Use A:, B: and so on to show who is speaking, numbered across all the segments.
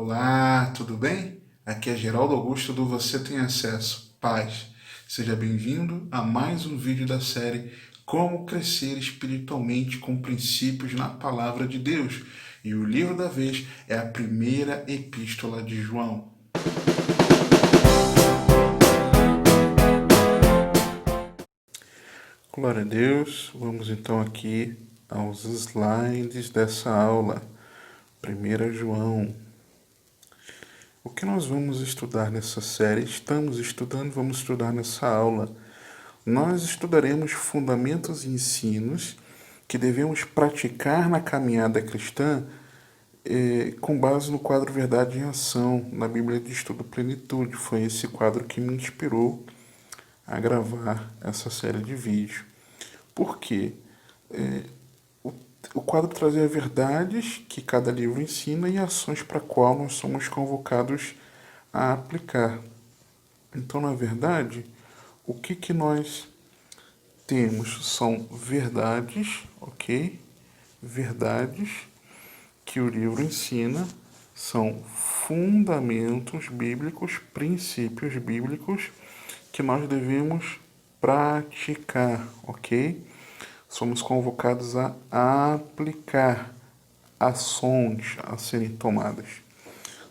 A: Olá, tudo bem? Aqui é Geraldo Augusto do Você Tem Acesso. Paz. Seja bem-vindo a mais um vídeo da série Como Crescer Espiritualmente com Princípios na Palavra de Deus. E o livro da vez é a primeira epístola de João. Glória a Deus. Vamos então aqui aos slides dessa aula. 1 João. O que nós vamos estudar nessa série? Estamos estudando, vamos estudar nessa aula. Nós estudaremos fundamentos e ensinos que devemos praticar na caminhada cristã com base no quadro Verdade em Ação, na Bíblia de Estudo Plenitude. Foi esse quadro que me inspirou a gravar essa série de vídeos. Por quê? O quadro trazia verdades que cada livro ensina e ações para a qual nós somos convocados a aplicar. Então, na verdade, o que nós temos são verdades, ok? Verdades que o livro ensina, são fundamentos bíblicos, princípios bíblicos que nós devemos praticar, ok? Somos convocados a aplicar ações a serem tomadas,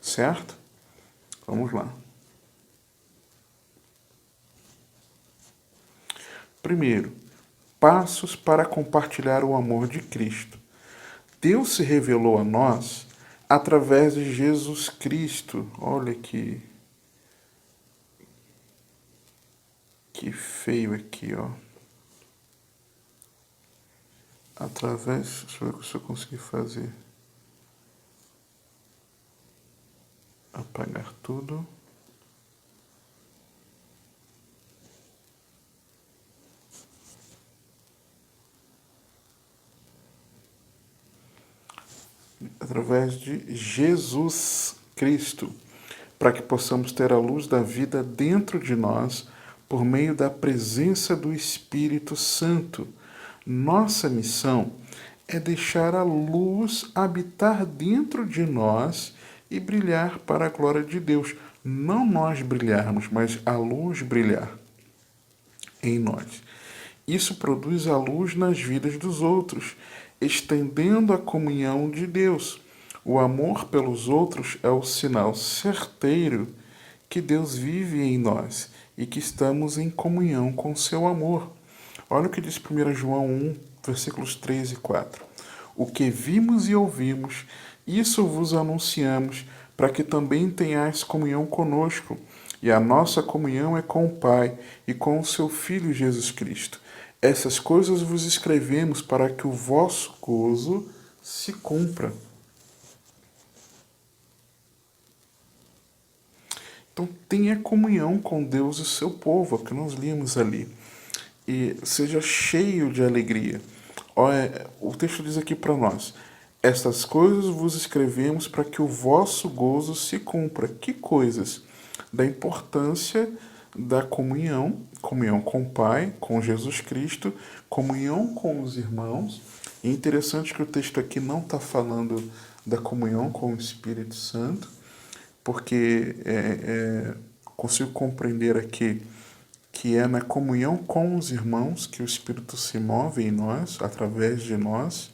A: certo? Vamos lá. Primeiro, passos para compartilhar o amor de Cristo. Deus se revelou a nós através de Jesus Cristo. Olha que feio aqui, ó. Através, deixa eu ver se eu conseguir fazer. Apagar tudo. Através de Jesus Cristo, para que possamos ter a luz da vida dentro de nós por meio da presença do Espírito Santo. Nossa missão é deixar a luz habitar dentro de nós e brilhar para a glória de Deus. Não nós brilharmos, mas a luz brilhar em nós. Isso produz a luz nas vidas dos outros, estendendo a comunhão de Deus. O amor pelos outros é o sinal certeiro que Deus vive em nós e que estamos em comunhão com seu amor. Olha o que diz 1 João 1, versículos 3 e 4. O que vimos e ouvimos, isso vos anunciamos, para que também tenhais comunhão conosco. E a nossa comunhão é com o Pai e com o seu Filho Jesus Cristo. Essas coisas vos escrevemos para que o vosso gozo se cumpra. Então tenha comunhão com Deus e seu povo, é o que nós lemos ali. E seja cheio de alegria. O texto diz aqui para nós: estas coisas vos escrevemos para que o vosso gozo se cumpra. Que coisas? Da importância da comunhão, comunhão com o Pai, com Jesus Cristo, comunhão com os irmãos. É interessante que o texto aqui não está falando da comunhão com o Espírito Santo, porque consigo compreender aqui que é na comunhão com os irmãos que o Espírito se move em nós, através de nós.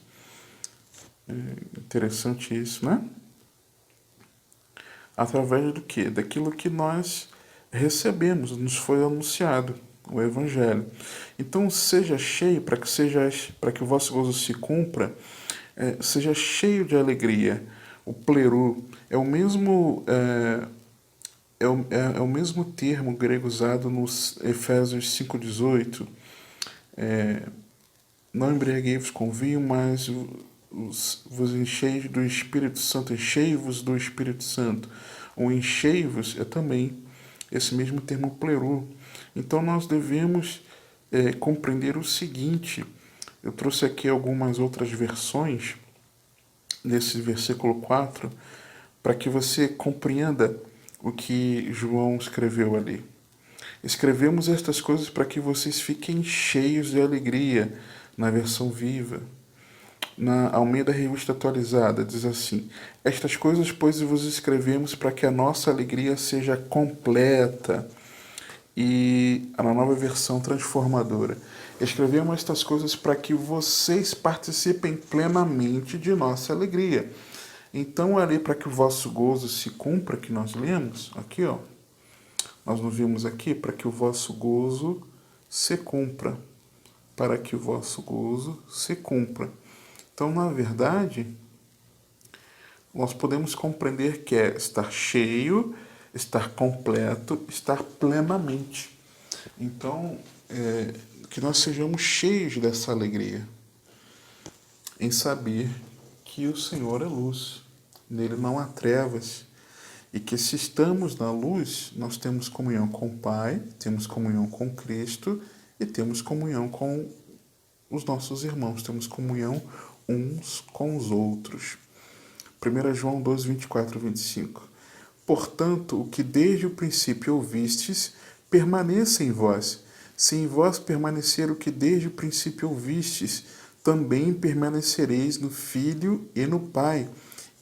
A: É interessante isso, né? Através do quê? Daquilo que nós recebemos, nos foi anunciado, o Evangelho. Então, seja cheio, para que o vosso gozo se cumpra, seja cheio de alegria. O pleru é o mesmo... É o mesmo termo grego usado nos Efésios 5,18. Não embriaguei-vos com vinho, mas vos encheis do Espírito Santo, enchei-vos do Espírito Santo. O enchei-vos é também esse mesmo termo pleru. Então nós devemos compreender o seguinte. Eu trouxe aqui algumas outras versões desse versículo 4 para que você compreenda o que João escreveu ali. Escrevemos estas coisas para que vocês fiquem cheios de alegria, na versão viva. Na Almeida Revista Atualizada, diz assim: estas coisas, pois, vos escrevemos para que a nossa alegria seja completa. E na nova versão transformadora: escrevemos estas coisas para que vocês participem plenamente de nossa alegria. Então, ali, para que o vosso gozo se cumpra, que nós lemos, aqui, ó, nós não vimos aqui, para que o vosso gozo se cumpra. Para que o vosso gozo se cumpra. Então, na verdade, nós podemos compreender que é estar cheio, estar completo, estar plenamente. Então, que nós sejamos cheios dessa alegria, em saber que o Senhor é luz, nele não há trevas, e que se estamos na luz, nós temos comunhão com o Pai, temos comunhão com Cristo e temos comunhão com os nossos irmãos, temos comunhão uns com os outros. 1 João 12, 24 e 25. Portanto, o que desde o princípio ouvistes, permaneça em vós. Se em vós permanecer o que desde o princípio ouvistes, também permanecereis no Filho e no Pai.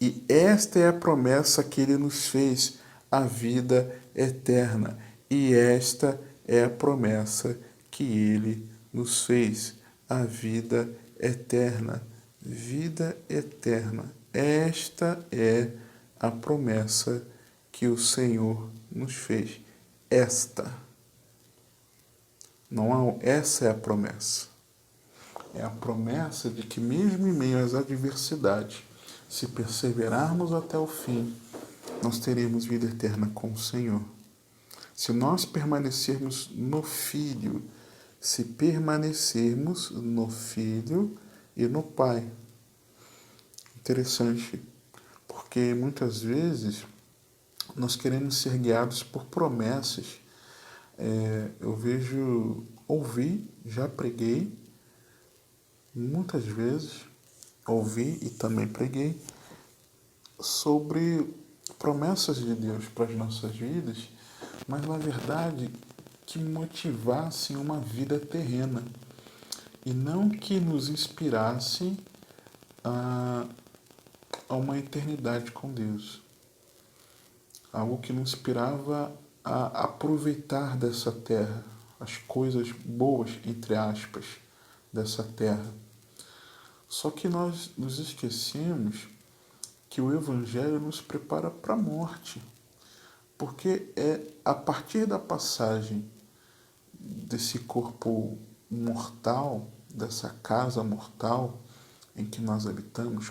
A: E esta é a promessa que ele nos fez, a vida eterna. E esta é a promessa que ele nos fez, a vida eterna. Vida eterna. Esta é a promessa que o Senhor nos fez. Essa é a promessa. É a promessa de que mesmo em meio às adversidades, se perseverarmos até o fim, nós teremos vida eterna com o Senhor. Se nós permanecermos no Filho, se permanecermos no Filho e no Pai. Interessante, porque muitas vezes nós queremos ser guiados por promessas. Eu já preguei muitas vezes, ouvi e também preguei sobre promessas de Deus para as nossas vidas, mas na verdade que motivassem uma vida terrena e não que nos inspirassem a uma eternidade com Deus. Algo que nos inspirava a aproveitar dessa terra, as coisas boas, entre aspas, dessa terra. Só que nós nos esquecemos que o Evangelho nos prepara para a morte, porque é a partir da passagem desse corpo mortal, dessa casa mortal em que nós habitamos,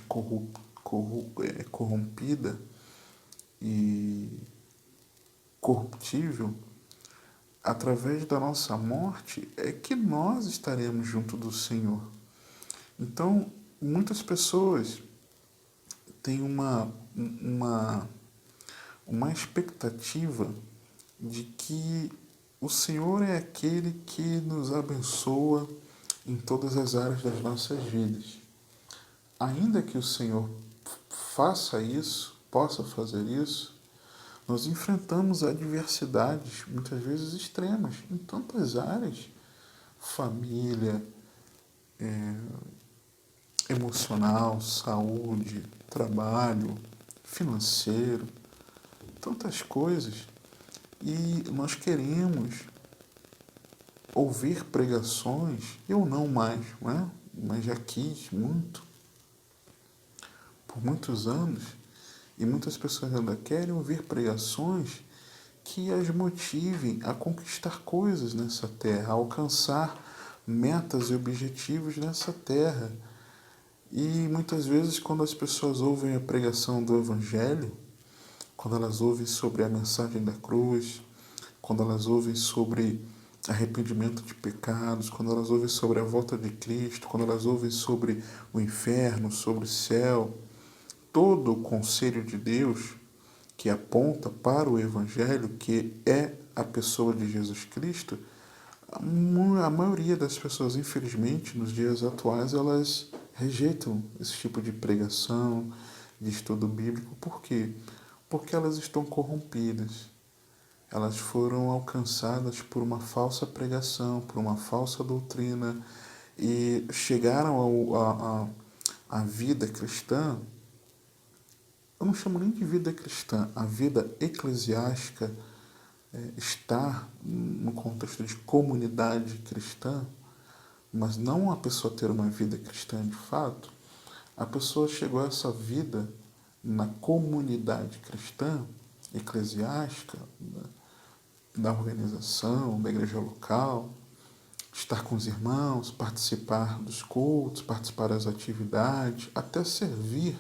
A: corrompida e corruptível, através da nossa morte é que nós estaremos junto do Senhor. Então, muitas pessoas têm uma expectativa de que o Senhor é aquele que nos abençoa em todas as áreas das nossas vidas. Ainda que o Senhor faça isso, possa fazer isso, nós enfrentamos adversidades, muitas vezes extremas, em tantas áreas. Família, emocional, saúde, trabalho, financeiro, tantas coisas. E nós queremos ouvir pregações, eu não mais, né? Mas já quis muito, por muitos anos, e muitas pessoas ainda querem ouvir pregações que as motivem a conquistar coisas nessa terra, a alcançar metas e objetivos nessa terra. E muitas vezes, quando as pessoas ouvem a pregação do Evangelho, quando elas ouvem sobre a mensagem da cruz, quando elas ouvem sobre arrependimento de pecados, quando elas ouvem sobre a volta de Cristo, quando elas ouvem sobre o inferno, sobre o céu, todo o conselho de Deus que aponta para o Evangelho, que é a pessoa de Jesus Cristo, a maioria das pessoas, infelizmente, nos dias atuais, elas rejeitam esse tipo de pregação, de estudo bíblico. Por quê? Porque elas estão corrompidas. Elas foram alcançadas por uma falsa pregação, por uma falsa doutrina, e chegaram a vida cristã, eu não chamo nem de vida cristã, a vida eclesiástica, estar no contexto de comunidade cristã, mas não a pessoa ter uma vida cristã de fato, a pessoa chegou a essa vida na comunidade cristã, eclesiástica, da organização, da igreja local, estar com os irmãos, participar dos cultos, participar das atividades, até servir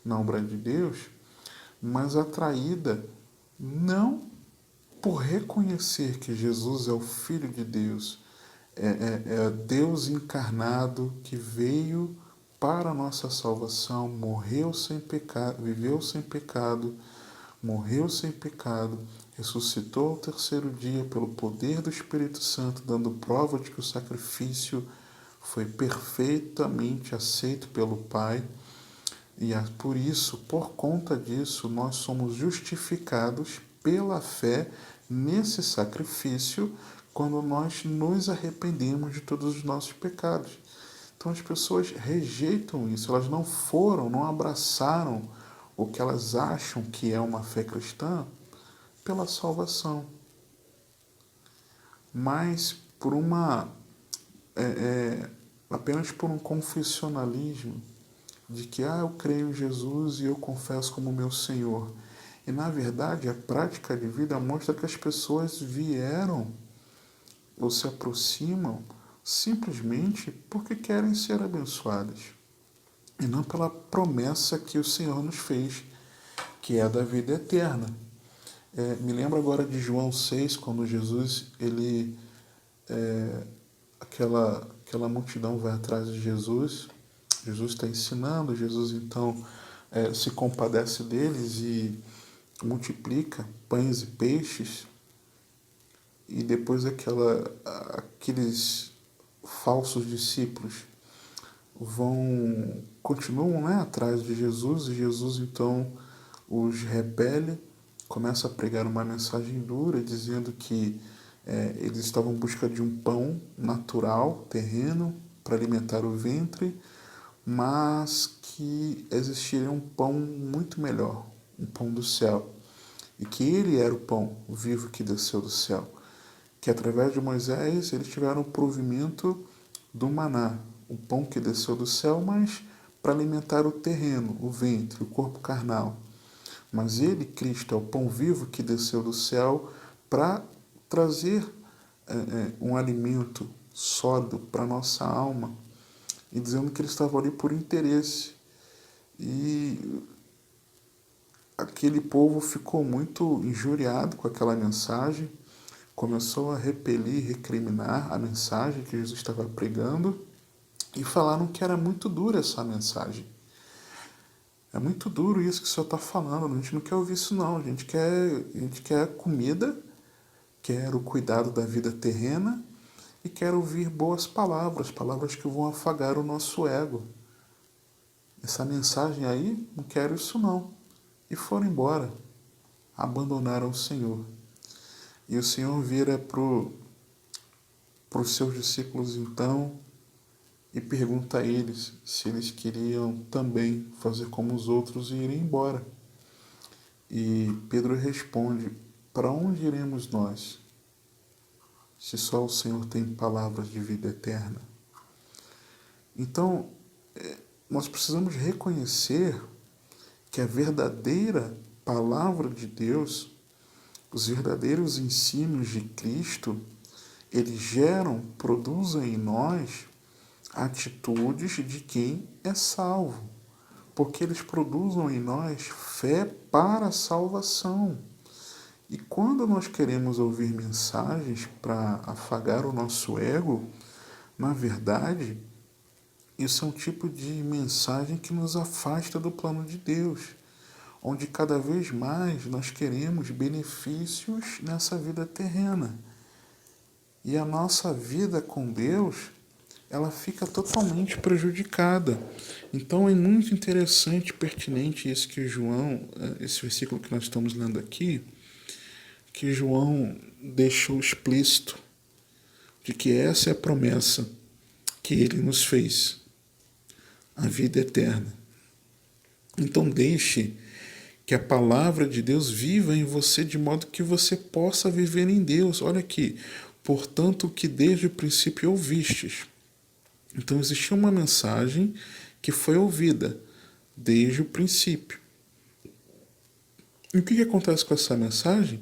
A: na obra de Deus, mas atraída não por reconhecer que Jesus é o Filho de Deus, é Deus encarnado que veio para a nossa salvação, morreu sem pecado, viveu sem pecado, morreu sem pecado, ressuscitou ao terceiro dia pelo poder do Espírito Santo, dando prova de que o sacrifício foi perfeitamente aceito pelo Pai. E por isso, por conta disso, nós somos justificados pela fé nesse sacrifício quando nós nos arrependemos de todos os nossos pecados. Então as pessoas rejeitam isso, elas não abraçaram o que elas acham que é uma fé cristã pela salvação, mas por apenas por um confessionalismo de que eu creio em Jesus e eu confesso como meu Senhor. E na verdade a prática de vida mostra que as pessoas vieram ou se aproximam simplesmente porque querem ser abençoadas e não pela promessa que o Senhor nos fez, que é a da vida eterna. Me lembro agora de João 6, quando Jesus, aquela multidão vai atrás de Jesus, Jesus está ensinando, Jesus então se compadece deles e multiplica pães e peixes, e depois aqueles falsos discípulos continuam, né, atrás de Jesus, e Jesus então os repele, começa a pregar uma mensagem dura, dizendo que eles estavam em busca de um pão natural, terreno, para alimentar o ventre, mas que existiria um pão muito melhor, um pão do céu, e que ele era o pão vivo que desceu do céu, que através de Moisés eles tiveram o provimento do maná, o pão que desceu do céu, mas para alimentar o terreno, o ventre, o corpo carnal. Mas ele, Cristo, é o pão vivo que desceu do céu para trazer um alimento sólido para a nossa alma, e dizendo que ele estava ali por interesse. E aquele povo ficou muito injuriado com aquela mensagem, começou a repelir, recriminar a mensagem que Jesus estava pregando, e falaram que era muito dura essa mensagem. É muito duro isso que o senhor está falando, a gente não quer ouvir isso não, a gente quer comida, quer o cuidado da vida terrena e quer ouvir boas palavras, palavras que vão afagar o nosso ego. Essa mensagem aí, não quero isso não. E foram embora, abandonaram o Senhor. E o Senhor vira para os seus discípulos então e pergunta a eles se eles queriam também fazer como os outros e irem embora. E Pedro responde: para onde iremos nós, se só o Senhor tem palavras de vida eterna? Então, nós precisamos reconhecer que a verdadeira palavra de Deus, os verdadeiros ensinos de Cristo, eles produzem em nós atitudes de quem é salvo, porque eles produzem em nós fé para a salvação. E quando nós queremos ouvir mensagens para afagar o nosso ego, na verdade, isso é um tipo de mensagem que nos afasta do plano de Deus, onde cada vez mais nós queremos benefícios nessa vida terrena. E a nossa vida com Deus, ela fica totalmente prejudicada. Então é muito interessante, pertinente isso que João, esse versículo que nós estamos lendo aqui, que João deixou explícito de que essa é a promessa que ele nos fez. a vida eterna. Então deixe que a palavra de Deus viva em você de modo que você possa viver em Deus. Olha aqui, portanto, o que desde o princípio ouvistes. Então existiu uma mensagem que foi ouvida desde o princípio. E o que acontece com essa mensagem?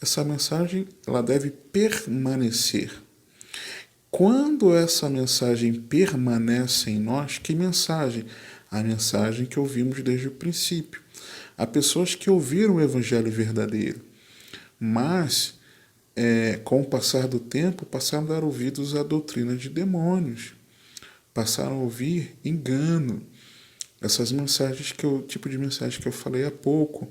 A: Essa mensagem ela deve permanecer. Quando essa mensagem permanece em nós, que mensagem? A mensagem que ouvimos desde o princípio. Há pessoas que ouviram o evangelho verdadeiro, mas com o passar do tempo passaram a dar ouvidos à doutrina de demônios, passaram a ouvir engano, essas mensagens tipo de mensagem que eu falei há pouco.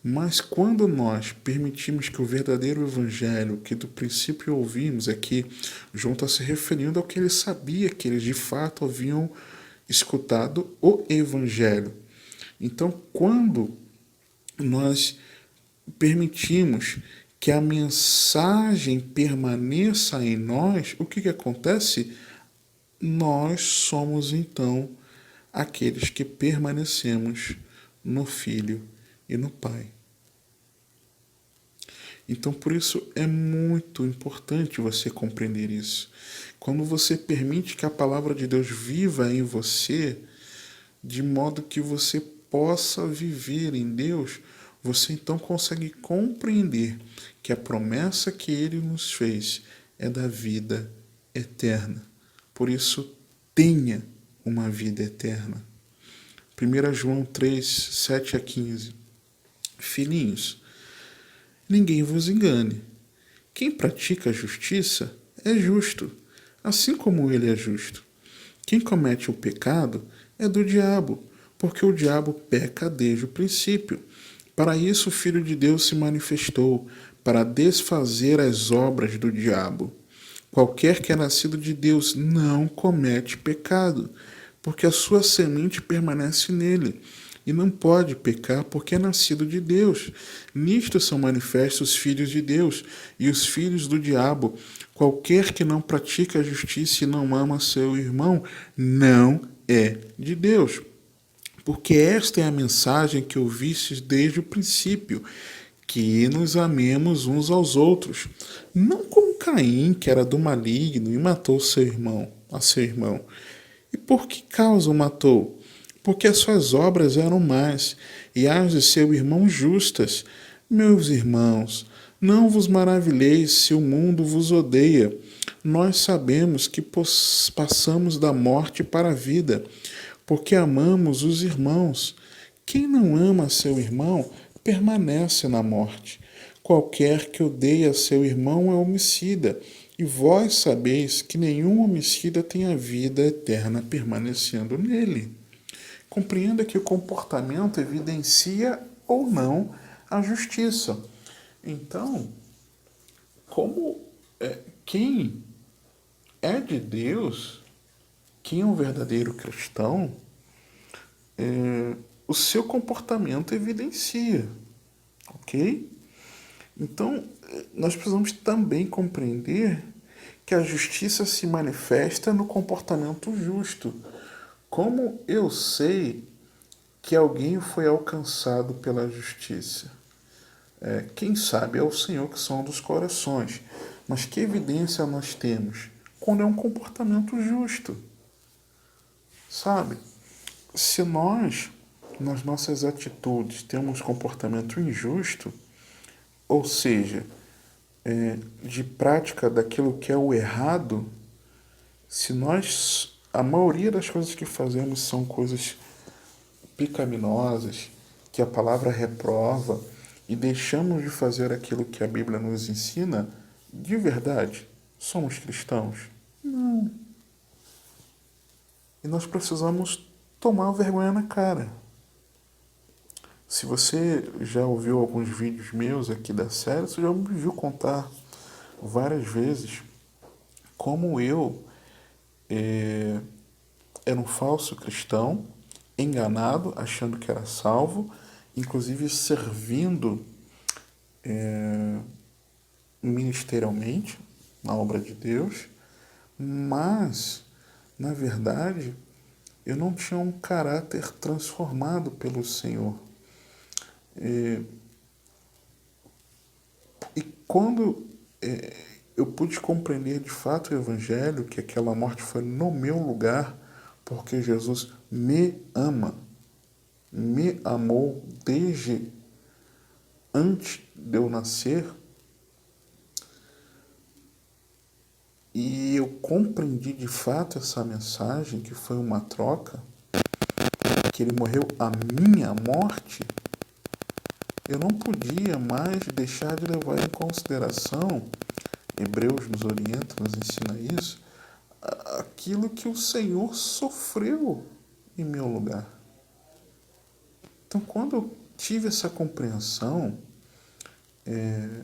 A: Mas quando nós permitimos que o verdadeiro evangelho que do princípio ouvimos, aqui João está se referindo ao que ele sabia, que eles de fato haviam escutado o evangelho. Então, quando nós permitimos que a mensagem permaneça em nós, o que acontece? Nós somos então aqueles que permanecemos no Filho e no Pai. Então, por isso é muito importante você compreender isso. Quando você permite que a palavra de Deus viva em você, de modo que você possa viver em Deus, você então consegue compreender que a promessa que Ele nos fez é da vida eterna. Por isso, tenha uma vida eterna. 1 João 3, 7 a 15. Filhinhos, ninguém vos engane. Quem pratica a justiça é justo, assim como ele é justo. Quem comete o pecado é do diabo, porque o diabo peca desde o princípio. Para isso o Filho de Deus se manifestou, para desfazer as obras do diabo. Qualquer que é nascido de Deus não comete pecado, porque a sua semente permanece nele, e não pode pecar porque é nascido de Deus. Nisto são manifestos os filhos de Deus e os filhos do diabo. Qualquer que não pratica a justiça e não ama seu irmão, não é de Deus. Porque esta é a mensagem que ouvistes desde o princípio, que nos amemos uns aos outros, não como Caim, que era do maligno e matou a seu irmão. E por que causa o matou? Porque as suas obras eram más, e as de seu irmão justas. Meus irmãos, não vos maravilheis se o mundo vos odeia. Nós sabemos que passamos da morte para a vida, porque amamos os irmãos. Quem não ama seu irmão permanece na morte. Qualquer que odeia seu irmão é homicida, e vós sabeis que nenhum homicida tem a vida eterna permanecendo nele. Compreenda que o comportamento evidencia ou não a justiça. Então, quem é de Deus, quem é um verdadeiro cristão, o seu comportamento evidencia, ok? Então, nós precisamos também compreender que a justiça se manifesta no comportamento justo. Como eu sei que alguém foi alcançado pela justiça? Quem sabe é o Senhor que sonda os corações. Mas que evidência nós temos? Quando é um comportamento justo. Sabe? Se nós, nas nossas atitudes, temos comportamento injusto, ou seja, de prática daquilo que é o errado, se nós, a maioria das coisas que fazemos são coisas pecaminosas, que a palavra reprova, e deixamos de fazer aquilo que a Bíblia nos ensina, de verdade, somos cristãos? Não. E nós precisamos tomar vergonha na cara. Se você já ouviu alguns vídeos meus aqui da série, você já me viu contar várias vezes como eu era um falso cristão, enganado, achando que era salvo, inclusive servindo ministerialmente na obra de Deus, mas, na verdade, eu não tinha um caráter transformado pelo Senhor. E quando eu pude compreender de fato o Evangelho, que aquela morte foi no meu lugar, porque Jesus me amou desde antes de eu nascer, e eu compreendi de fato essa mensagem, que foi uma troca, que ele morreu a minha morte, eu não podia mais deixar de levar em consideração, Hebreus nos orienta, nos ensina isso, aquilo que o Senhor sofreu em meu lugar. Então, quando eu tive essa compreensão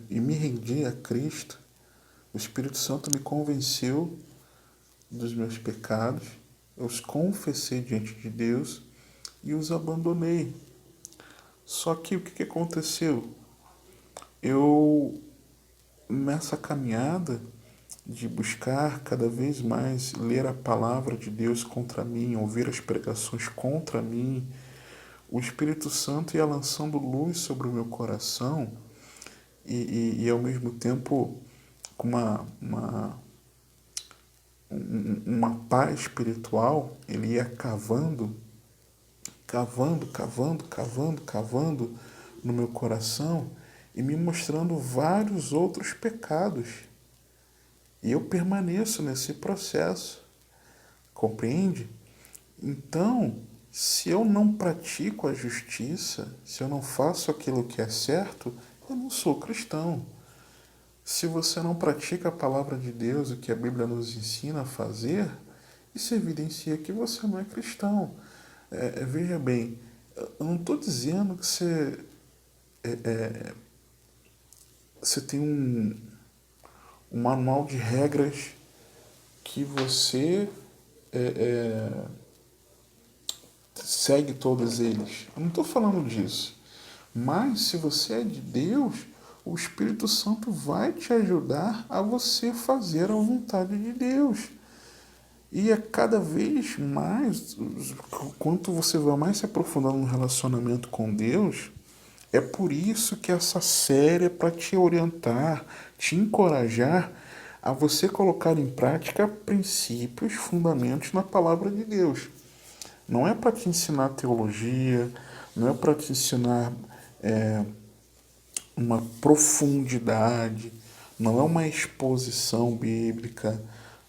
A: e me rendi a Cristo, o Espírito Santo me convenceu dos meus pecados, eu os confessei diante de Deus e os abandonei. Só que o que aconteceu? Eu, nessa caminhada de buscar cada vez mais ler a palavra de Deus contra mim, ouvir as pregações contra mim, o Espírito Santo ia lançando luz sobre o meu coração e ao mesmo tempo com uma paz espiritual, ele ia cavando no meu coração e me mostrando vários outros pecados. E eu permaneço nesse processo, compreende? Então, se eu não pratico a justiça, se eu não faço aquilo que é certo, eu não sou cristão. Se você não pratica a palavra de Deus, o que a Bíblia nos ensina a fazer, isso evidencia que você não é cristão. Veja bem, eu não estou dizendo que você tem um manual de regras que você segue todos eles. Eu não estou falando disso. Mas se você é de Deus, o Espírito Santo vai te ajudar a você fazer a vontade de Deus. E a cada vez mais, quanto você vai mais se aprofundando no relacionamento com Deus, é por isso que essa série é para te orientar, te encorajar a você colocar em prática princípios, fundamentos na palavra de Deus. Não é para te ensinar teologia, não é para te ensinar uma profundidade, não é uma exposição bíblica,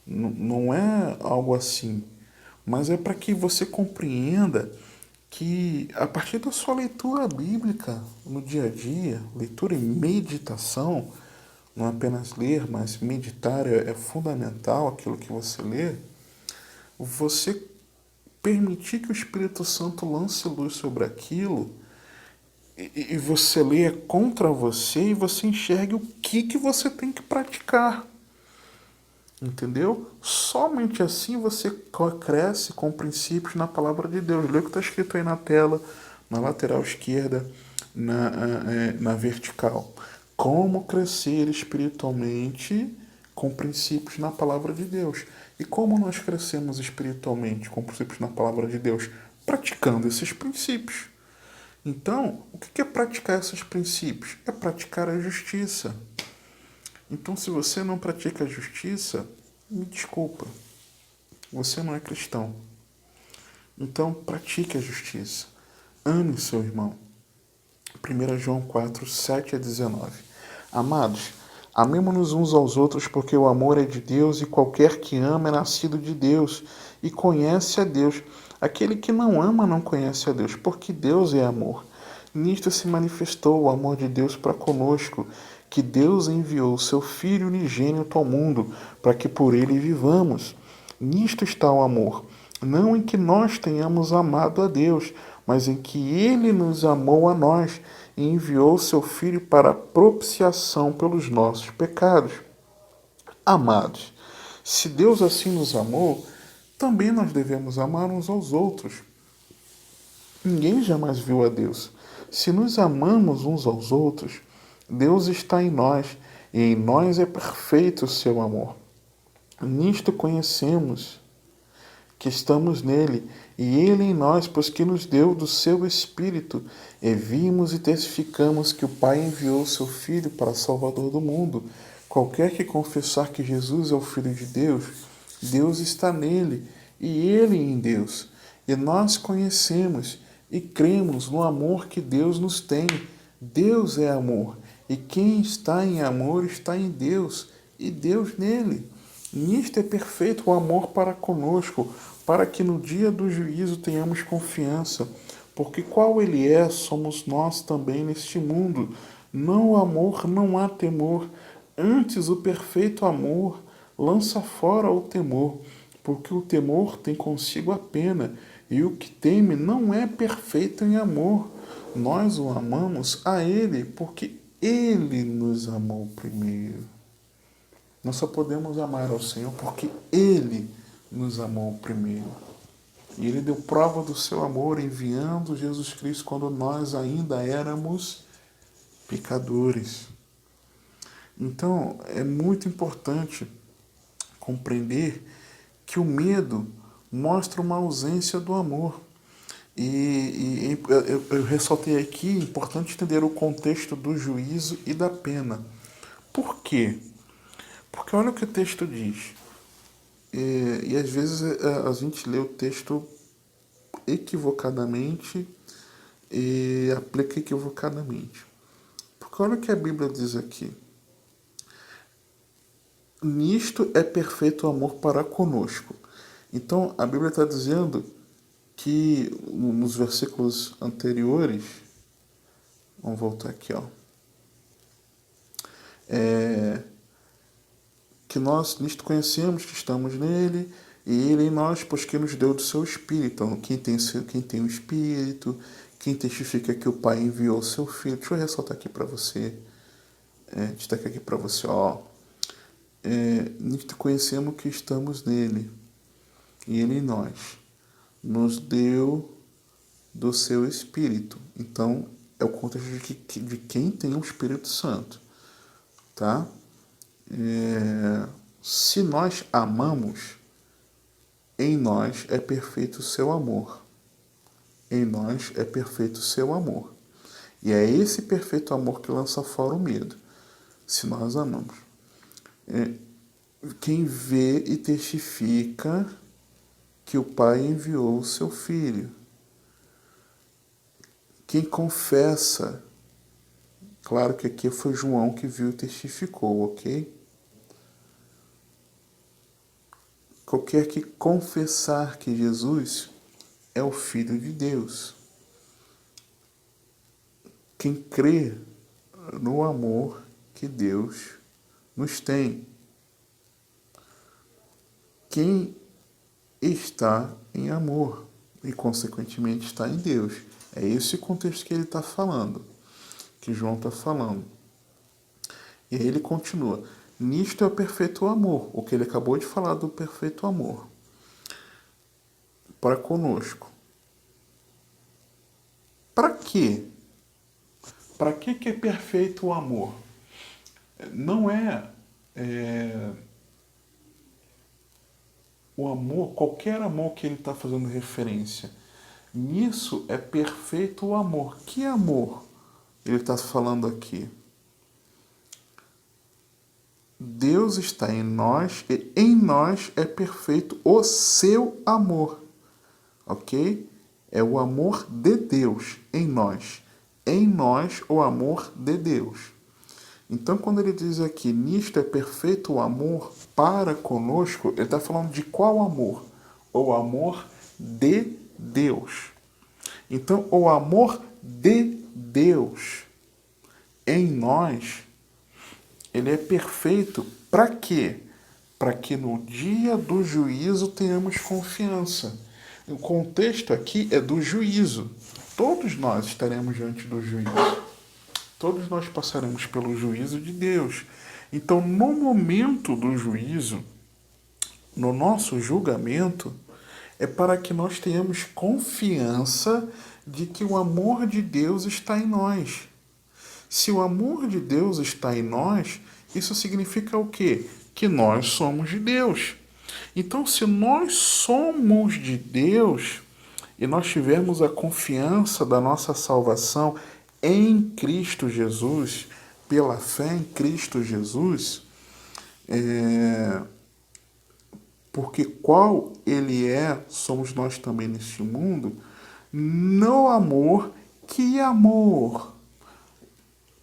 A: não é algo assim, mas é para que você compreenda que a partir da sua leitura bíblica no dia a dia, leitura e meditação, não apenas ler, mas meditar é fundamental aquilo que você lê, você permitir que o Espírito Santo lance luz sobre aquilo e você leia contra você e você enxergue o que você tem que praticar. Entendeu? Somente assim você cresce com princípios na palavra de Deus. Lê o que está escrito aí na tela, na lateral esquerda, na vertical. Como crescer espiritualmente com princípios na palavra de Deus. E como nós crescemos espiritualmente com princípios na palavra de Deus? Praticando esses princípios. Então, o que é praticar esses princípios? É praticar a justiça. Então, se você não pratica a justiça, me desculpa, você não é cristão. Então, pratique a justiça. Ame seu irmão. 1 João 4, 7 a 19. Amados, amemo-nos uns aos outros, porque o amor é de Deus, e qualquer que ama é nascido de Deus e conhece a Deus. Aquele que não ama não conhece a Deus, porque Deus é amor. Nisto se manifestou o amor de Deus para conosco, que Deus enviou seu Filho unigênito ao mundo, para que por ele vivamos. Nisto está o amor, não em que nós tenhamos amado a Deus, mas em que ele nos amou a nós e enviou seu Filho para a propiciação pelos nossos pecados. Amados, se Deus assim nos amou, também nós devemos amar uns aos outros. Ninguém jamais viu a Deus. Se nos amamos uns aos outros, Deus está em nós e em nós é perfeito o seu amor. Nisto conhecemos que estamos nele, e ele em nós, pois que nos deu do seu Espírito, e vimos e testificamos que o Pai enviou o seu Filho para Salvador do mundo. Qualquer que confessar que Jesus é o Filho de Deus, Deus está nele, e ele em Deus. E nós conhecemos e cremos no amor que Deus nos tem. Deus é amor, e quem está em amor está em Deus, e Deus nele. Nisto é perfeito o amor para conosco, para que no dia do juízo tenhamos confiança, porque qual ele é, somos nós também neste mundo. Não há amor, não há temor, antes o perfeito amor lança fora o temor, porque o temor tem consigo a pena, e o que teme não é perfeito em amor. Nós o amamos a ele, porque ele nos amou primeiro. Nós só podemos amar ao Senhor porque ele nos amou primeiro. E ele deu prova do seu amor enviando Jesus Cristo quando nós ainda éramos pecadores. Então, é muito importante compreender que o medo mostra uma ausência do amor. Eu ressaltei aqui, é importante entender o contexto do juízo e da pena. Por quê? Porque olha o que o texto diz. E às vezes a gente lê o texto equivocadamente e aplica equivocadamente. Porque olha o que a Bíblia diz aqui. Nisto é perfeito o amor para conosco. Então a Bíblia está dizendo que nos versículos anteriores, vamos voltar aqui, ó. Que nós nisto conhecemos que estamos nele, e ele em nós, pois que nos deu do seu Espírito. Então, quem tem o Espírito, quem testifica que o Pai enviou o seu Filho. Deixa eu ressaltar aqui para você, destacar aqui para você, ó. Nisto conhecemos que estamos nele, e ele em nós, nos deu do seu Espírito. Então, é o contexto de quem tem o Espírito Santo, tá? Se nós amamos, em nós é perfeito o seu amor. Em nós é perfeito o seu amor. E é esse perfeito amor que lança fora o medo, se nós amamos. Quem vê e testifica que o Pai enviou o seu Filho. Quem confessa, claro que aqui foi João que viu e testificou, ok? Qualquer que confessar que Jesus é o Filho de Deus. Quem crê no amor que Deus nos tem. Quem está em amor e, consequentemente, está em Deus. É esse o contexto que ele está falando, que João está falando. E aí ele continua. Nisto é o perfeito amor, o que ele acabou de falar do perfeito amor para conosco. Para quê? Para que é perfeito o amor? Não o amor, qualquer amor que ele está fazendo referência. Nisso é perfeito o amor. Que amor ele está falando aqui? Deus está em nós e em nós é perfeito o seu amor, ok? É o amor de Deus em nós. Em nós o amor de Deus. Então, quando ele diz aqui, nisto é perfeito o amor para conosco, ele está falando de qual amor? O amor de Deus. Então, o amor de Deus em nós, ele é perfeito para quê? Para que no dia do juízo tenhamos confiança. O contexto aqui é do juízo. Todos nós estaremos diante do juízo. Todos nós passaremos pelo juízo de Deus. Então, no momento do juízo, no nosso julgamento, é para que nós tenhamos confiança de que o amor de Deus está em nós. Se o amor de Deus está em nós, isso significa o quê? Que nós somos de Deus. Então, se nós somos de Deus e nós tivermos a confiança da nossa salvação em Cristo Jesus, pela fé em Cristo Jesus, porque qual Ele é, somos nós também neste mundo, no amor, que amor?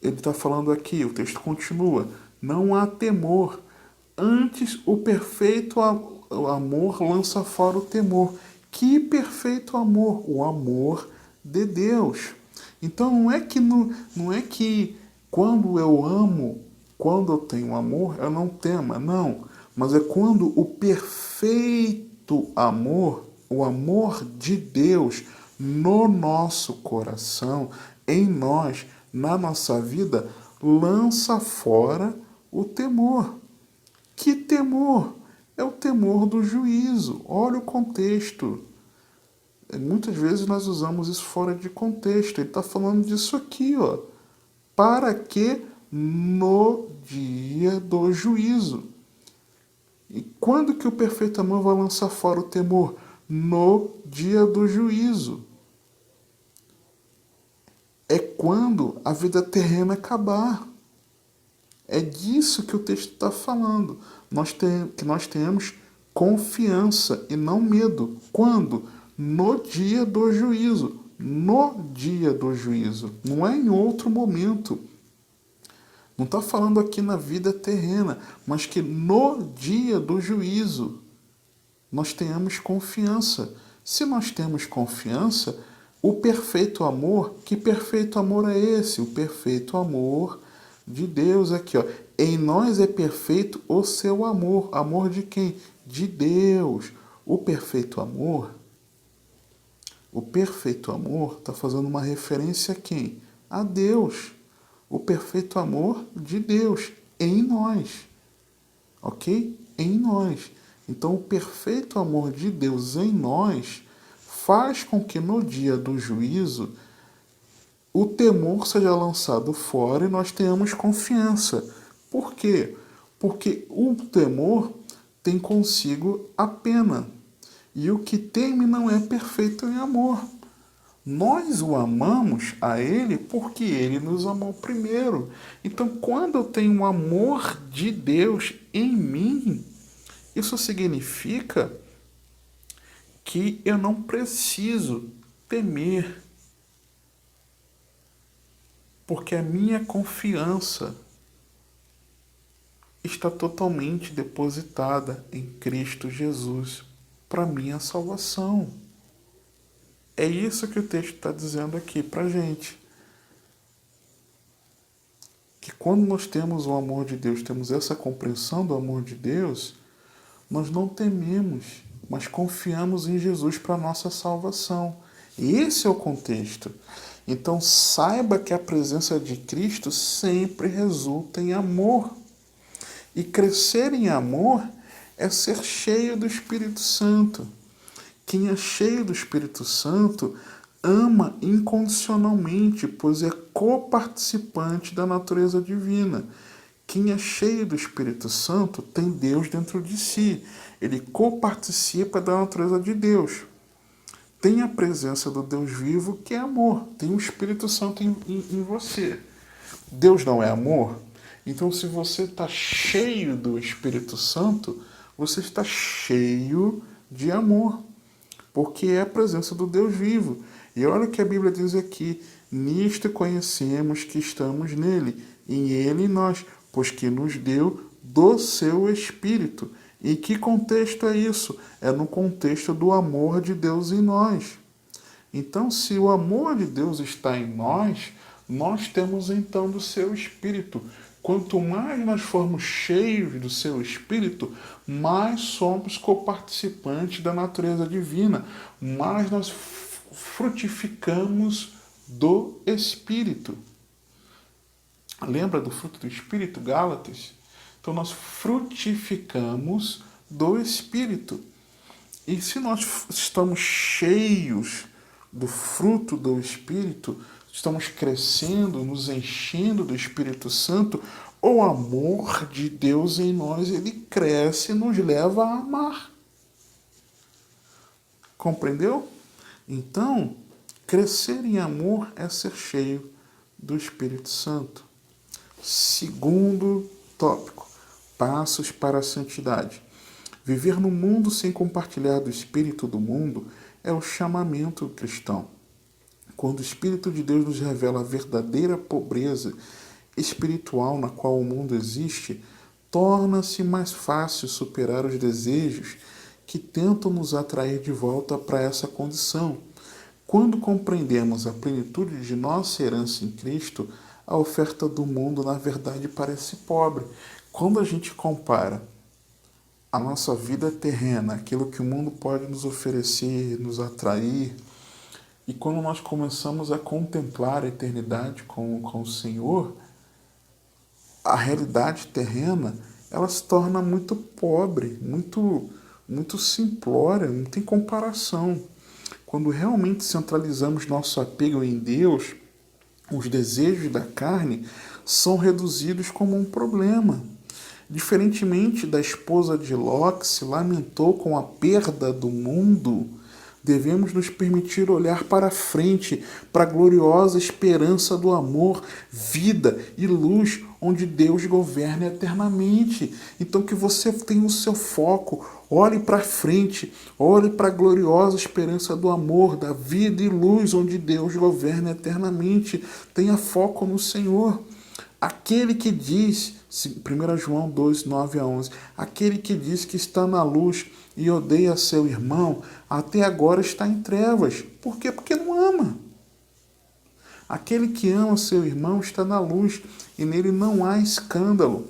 A: Ele está falando aqui, o texto continua, não há temor, antes o perfeito amor lança fora o temor. Que perfeito amor? O amor de Deus. Então não é que quando eu amo, quando eu tenho amor, eu não tema, não. Mas é quando o perfeito amor, o amor de Deus no nosso coração, em nós, na nossa vida, lança fora o temor. Que temor? É o temor do juízo. Olha o contexto. Muitas vezes nós usamos isso fora de contexto. Ele está falando disso aqui, ó. Para que no dia do juízo. E quando que o perfeito amor vai lançar fora o temor? No dia do juízo. É quando a vida terrena acabar. É disso que o texto está falando. Que nós tenhamos confiança e não medo. Quando? No dia do juízo. No dia do juízo. Não é em outro momento. Não está falando aqui na vida terrena, mas que no dia do juízo nós tenhamos confiança. Se nós temos confiança, o perfeito amor, que perfeito amor é esse? O perfeito amor de Deus aqui, ó. Em nós é perfeito o seu amor. Amor de quem? De Deus. O perfeito amor está fazendo uma referência a quem? A Deus. O perfeito amor de Deus em nós. Ok? Em nós. Então, o perfeito amor de Deus em nós faz com que no dia do juízo o temor seja lançado fora e nós tenhamos confiança. Por quê? Porque o temor tem consigo a pena. E o que teme não é perfeito em amor. Nós o amamos a Ele porque Ele nos amou primeiro. Então, quando eu tenho o amor de Deus em mim, isso significa que eu não preciso temer, porque a minha confiança está totalmente depositada em Cristo Jesus para minha salvação. É isso que o texto está dizendo aqui para gente. Que quando nós temos o amor de Deus, temos essa compreensão do amor de Deus, nós não tememos, mas confiamos em Jesus para a nossa salvação. Esse é o contexto. Então saiba que a presença de Cristo sempre resulta em amor. E crescer em amor é ser cheio do Espírito Santo. Quem é cheio do Espírito Santo ama incondicionalmente, pois é coparticipante da natureza divina. Quem é cheio do Espírito Santo tem Deus dentro de si. Ele coparticipa da natureza de Deus. Tem a presença do Deus vivo, que é amor. Tem o Espírito Santo em você. Deus não é amor? Então, se você está cheio do Espírito Santo, você está cheio de amor, porque é a presença do Deus vivo. E olha o que a Bíblia diz aqui: nisto conhecemos que estamos nele, em ele nós, pois que nos deu do seu Espírito. E que contexto é isso? É no contexto do amor de Deus em nós. Então, se o amor de Deus está em nós, nós temos então do seu Espírito. Quanto mais nós formos cheios do seu Espírito, mais somos coparticipantes da natureza divina, mais nós frutificamos do Espírito. Lembra do fruto do Espírito, Gálatas? Então nós frutificamos do Espírito. E se nós estamos cheios do fruto do Espírito, estamos crescendo, nos enchendo do Espírito Santo, o amor de Deus em nós, ele cresce e nos leva a amar. Compreendeu? Então, crescer em amor é ser cheio do Espírito Santo. Segundo tópico, passos para a santidade. Viver no mundo sem compartilhar do Espírito do mundo é o chamamento cristão. Quando o Espírito de Deus nos revela a verdadeira pobreza espiritual na qual o mundo existe, torna-se mais fácil superar os desejos que tentam nos atrair de volta para essa condição. Quando compreendemos a plenitude de nossa herança em Cristo, a oferta do mundo, na verdade, parece pobre. Quando a gente compara a nossa vida terrena, aquilo que o mundo pode nos oferecer, nos atrair, e quando nós começamos a contemplar a eternidade com o Senhor, a realidade terrena, ela se torna muito pobre, muito simplória, não tem comparação. Quando realmente centralizamos nosso apego em Deus, os desejos da carne são reduzidos como um problema. Diferentemente da esposa de Ló, que se lamentou com a perda do mundo, devemos nos permitir olhar para frente, para a gloriosa esperança do amor, vida e luz, onde Deus governa eternamente. Então que você tenha o seu foco, olhe para frente, olhe para a gloriosa esperança do amor, da vida e luz, onde Deus governa eternamente. Tenha foco no Senhor. Aquele que diz, 1 João 2, 9 a 11, aquele que diz que está na luz e odeia seu irmão, até agora está em trevas. Por quê? Porque não ama. Aquele que ama seu irmão está na luz e nele não há escândalo.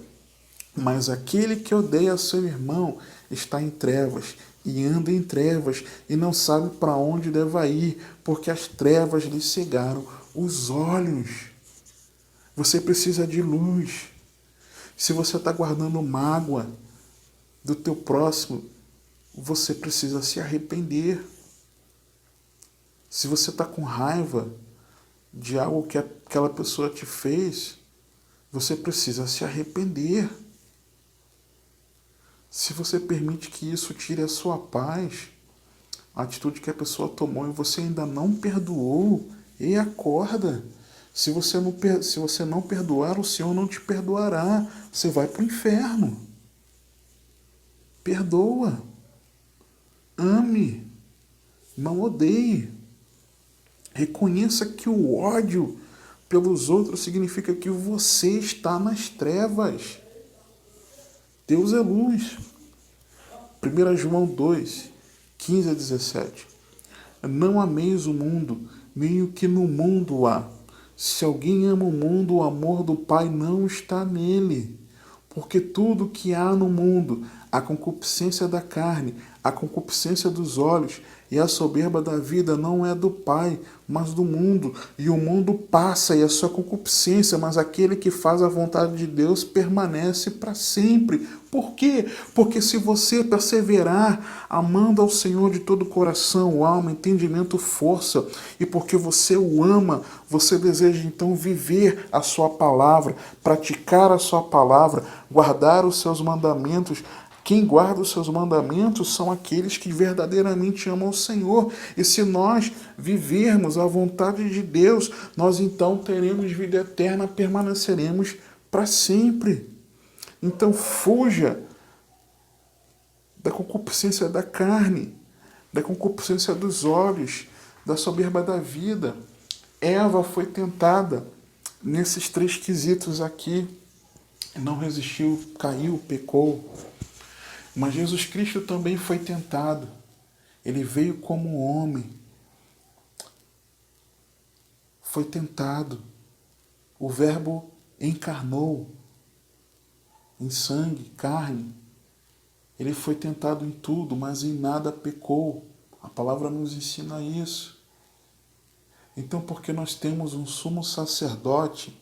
A: Mas aquele que odeia seu irmão está em trevas e anda em trevas e não sabe para onde deve ir, porque as trevas lhe cegaram os olhos. Você precisa de luz. Se você está guardando mágoa do teu próximo, você precisa se arrepender. Se você está com raiva de algo que aquela pessoa te fez, você precisa se arrepender. Se você permite que isso tire a sua paz, a atitude que a pessoa tomou e você ainda não perdoou, e acorda. Se você não perdoar, o Senhor não te perdoará. Você vai para o inferno. Perdoa. Ame. Não odeie. Reconheça que o ódio pelos outros significa que você está nas trevas. Deus é luz. 1 João 2, 15 a 17. Não ameis o mundo, nem o que no mundo há. Se alguém ama o mundo, o amor do Pai não está nele. Porque tudo que há no mundo, a concupiscência da carne, a concupiscência dos olhos e a soberba da vida não é do Pai, mas do mundo. E o mundo passa e a sua concupiscência, mas aquele que faz a vontade de Deus permanece para sempre. Por quê? Porque se você perseverar amando ao Senhor de todo o coração, alma, entendimento, força, e porque você o ama, você deseja então viver a sua palavra, praticar a sua palavra, guardar os seus mandamentos. Quem guarda os seus mandamentos são aqueles que verdadeiramente amam o Senhor. E se nós vivermos a vontade de Deus, nós então teremos vida eterna, permaneceremos para sempre. Então fuja da concupiscência da carne, da concupiscência dos olhos, da soberba da vida. Eva foi tentada nesses 3 quesitos aqui. Não resistiu, caiu, pecou. Mas Jesus Cristo também foi tentado. Ele veio como homem. Foi tentado. O Verbo encarnou em sangue, carne. Ele foi tentado em tudo, mas em nada pecou. A palavra nos ensina isso. Então, porque nós temos um sumo sacerdote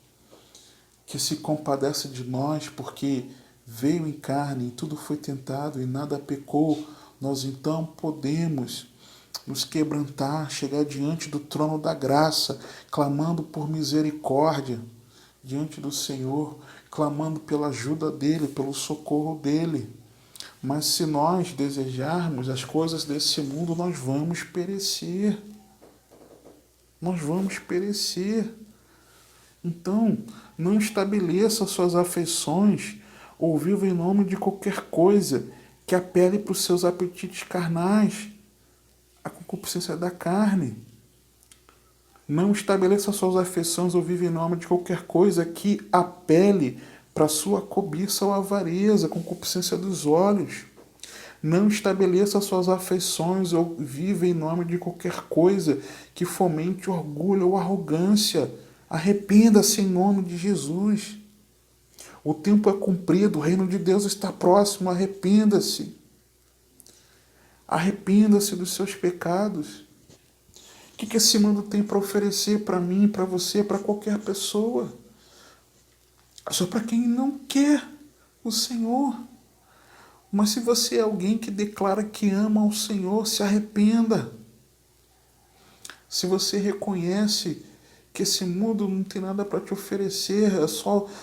A: que se compadece de nós, porque veio em carne, e tudo foi tentado e nada pecou, nós então podemos nos quebrantar, chegar diante do trono da graça, clamando por misericórdia diante do Senhor, clamando pela ajuda dele, pelo socorro dele. Mas se nós desejarmos as coisas desse mundo, nós vamos perecer. Nós vamos perecer. Então, não estabeleça suas afeições ou viva em nome de qualquer coisa que apele para os seus apetites carnais, a concupiscência da carne. Não estabeleça suas afeições ou viva em nome de qualquer coisa que apele para a sua cobiça ou avareza, a concupiscência dos olhos. Não estabeleça suas afeições ou viva em nome de qualquer coisa que fomente orgulho ou arrogância. Arrependa-se em nome de Jesus. O tempo é cumprido, o reino de Deus está próximo, arrependa-se. Arrependa-se dos seus pecados. O que esse mundo tem para oferecer para mim, para você, para qualquer pessoa? Só para quem não quer o Senhor. Mas se você é alguém que declara que ama o Senhor, se arrependa. Se você reconhece que esse mundo não tem nada para te oferecer,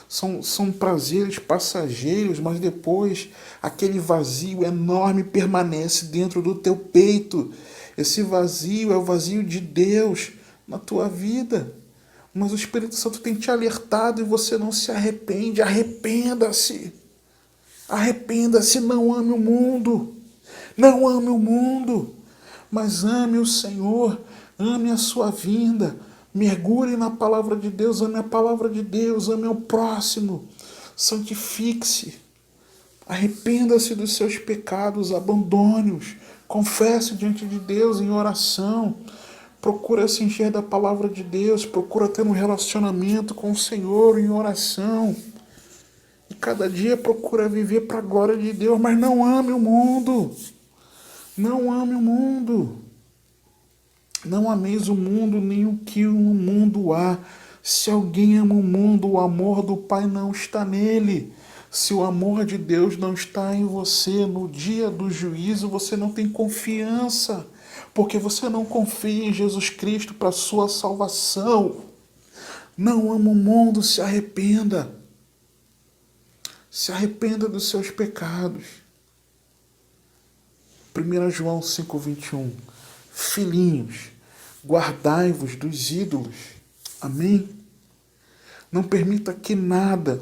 A: são prazeres passageiros, mas depois aquele vazio enorme permanece dentro do teu peito. Esse vazio é o vazio de Deus na tua vida. Mas o Espírito Santo tem te alertado e você não se arrepende. Arrependa-se. Arrependa-se, não ame o mundo. Não ame o mundo, mas ame o Senhor, ame a sua vinda. Mergulhe na palavra de Deus, ame a palavra de Deus, ame ao próximo. Santifique-se. Arrependa-se dos seus pecados, abandone-os. Confesse diante de Deus em oração. Procura se encher da palavra de Deus, procura ter um relacionamento com o Senhor em oração. E cada dia procura viver para a glória de Deus, mas não ame o mundo. Não ame o mundo. Não ameis o mundo, nem o que no mundo há. Se alguém ama o mundo, o amor do Pai não está nele. Se o amor de Deus não está em você, no dia do juízo, você não tem confiança. Porque você não confia em Jesus Cristo para a sua salvação. Não ama o mundo, se arrependa. Se arrependa dos seus pecados. 1 João 5,21. Filhinhos, guardai-vos dos ídolos. Amém? Não permita que nada,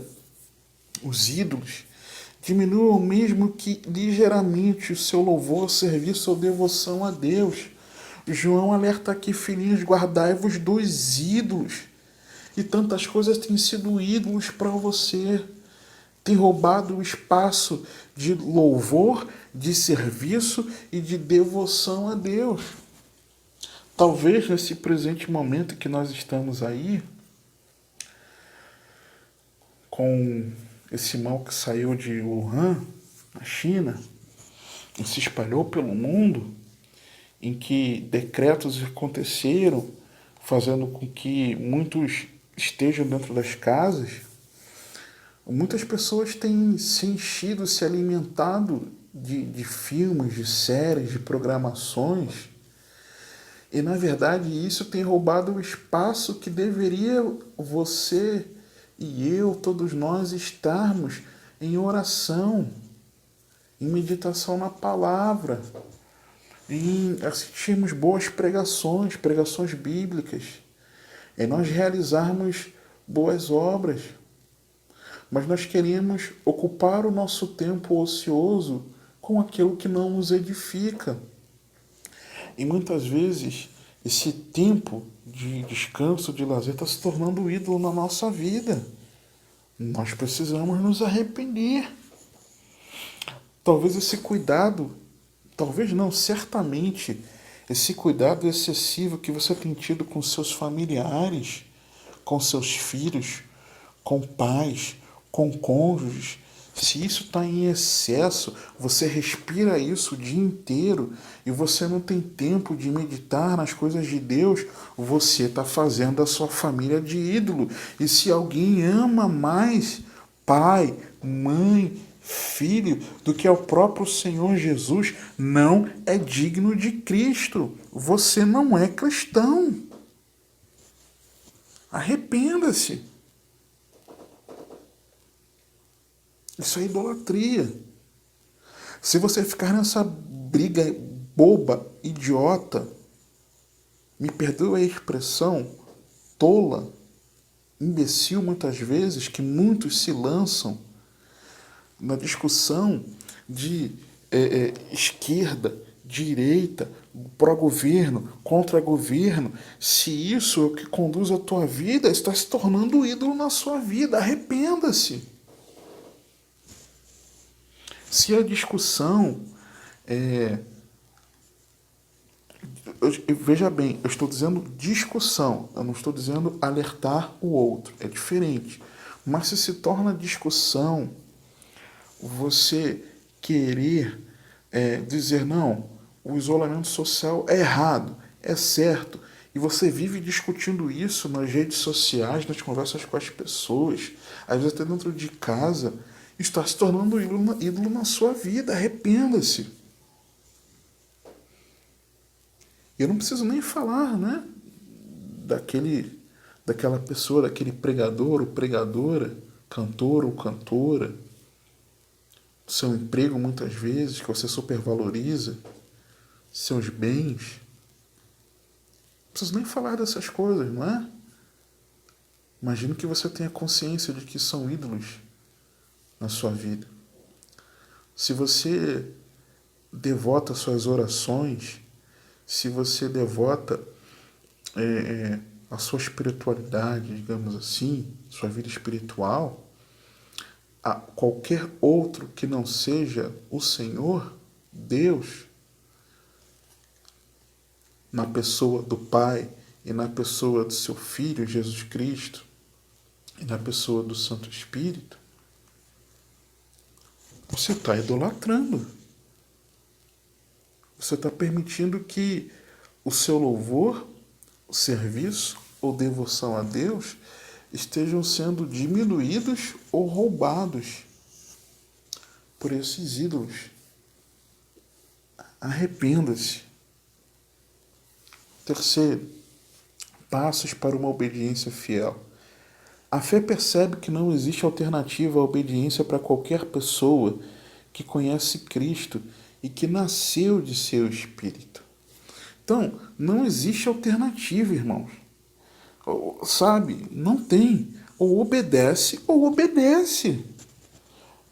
A: os ídolos, diminuam mesmo que ligeiramente o seu louvor, serviço ou devoção a Deus. João alerta aqui, filhinhos, guardai-vos dos ídolos. E tantas coisas têm sido ídolos para você. Tem roubado o espaço de louvor, de serviço e de devoção a Deus. Talvez nesse presente momento que nós estamos aí, com esse mal que saiu de Wuhan, na China, e se espalhou pelo mundo, em que decretos aconteceram, fazendo com que muitos estejam dentro das casas, muitas pessoas têm se enchido, se alimentado de filmes, de séries, de programações. E, na verdade, isso tem roubado o espaço que deveria você e eu, todos nós, estarmos em oração, em meditação na palavra, em assistirmos boas pregações, pregações bíblicas, em nós realizarmos boas obras. Mas nós queremos ocupar o nosso tempo ocioso com aquilo que não nos edifica. E muitas vezes esse tempo de descanso, de lazer, está se tornando ídolo na nossa vida. Nós precisamos nos arrepender. Talvez esse cuidado, talvez não, certamente, esse cuidado excessivo que você tem tido com seus familiares, com seus filhos, com pais, com cônjuges, se isso está em excesso, você respira isso o dia inteiro e você não tem tempo de meditar nas coisas de Deus, você está fazendo a sua família de ídolo. E se alguém ama mais pai, mãe, filho do que é o próprio Senhor Jesus, não é digno de Cristo. Você não é cristão. Arrependa-se. Isso é idolatria. Se você ficar nessa briga boba, idiota, me perdoe a expressão, tola, imbecil muitas vezes, que muitos se lançam na discussão de esquerda, direita, pró-governo, contra-governo, se isso é o que conduz a tua vida, está se tornando ídolo na sua vida. Arrependa-se. Se a discussão veja bem, eu estou dizendo discussão, eu não estou dizendo alertar o outro, é diferente. Mas se torna discussão você querer dizer, não, o isolamento social é errado, é certo, e você vive discutindo isso nas redes sociais, nas conversas com as pessoas, às vezes até dentro de casa, está se tornando ídolo na sua vida. Arrependa-se. Eu não preciso nem falar, né, daquela pessoa, daquele pregador ou pregadora, cantor ou cantora, seu emprego muitas vezes, que você supervaloriza, seus bens. Não preciso nem falar dessas coisas, não é? Imagino que você tenha consciência de que são ídolos na sua vida. Se você devota suas orações, se você devota a sua espiritualidade, digamos assim, sua vida espiritual, a qualquer outro que não seja o Senhor, Deus, na pessoa do Pai e na pessoa do seu Filho, Jesus Cristo, e na pessoa do Santo Espírito, você está idolatrando. Você está permitindo que o seu louvor, o serviço ou devoção a Deus estejam sendo diminuídos ou roubados por esses ídolos. Arrependa-se. Terceiro, passos para uma obediência fiel. A fé percebe que não existe alternativa à obediência para qualquer pessoa que conhece Cristo e que nasceu de seu espírito. Então, não existe alternativa, irmãos. Sabe? Não tem. Ou obedece ou obedece.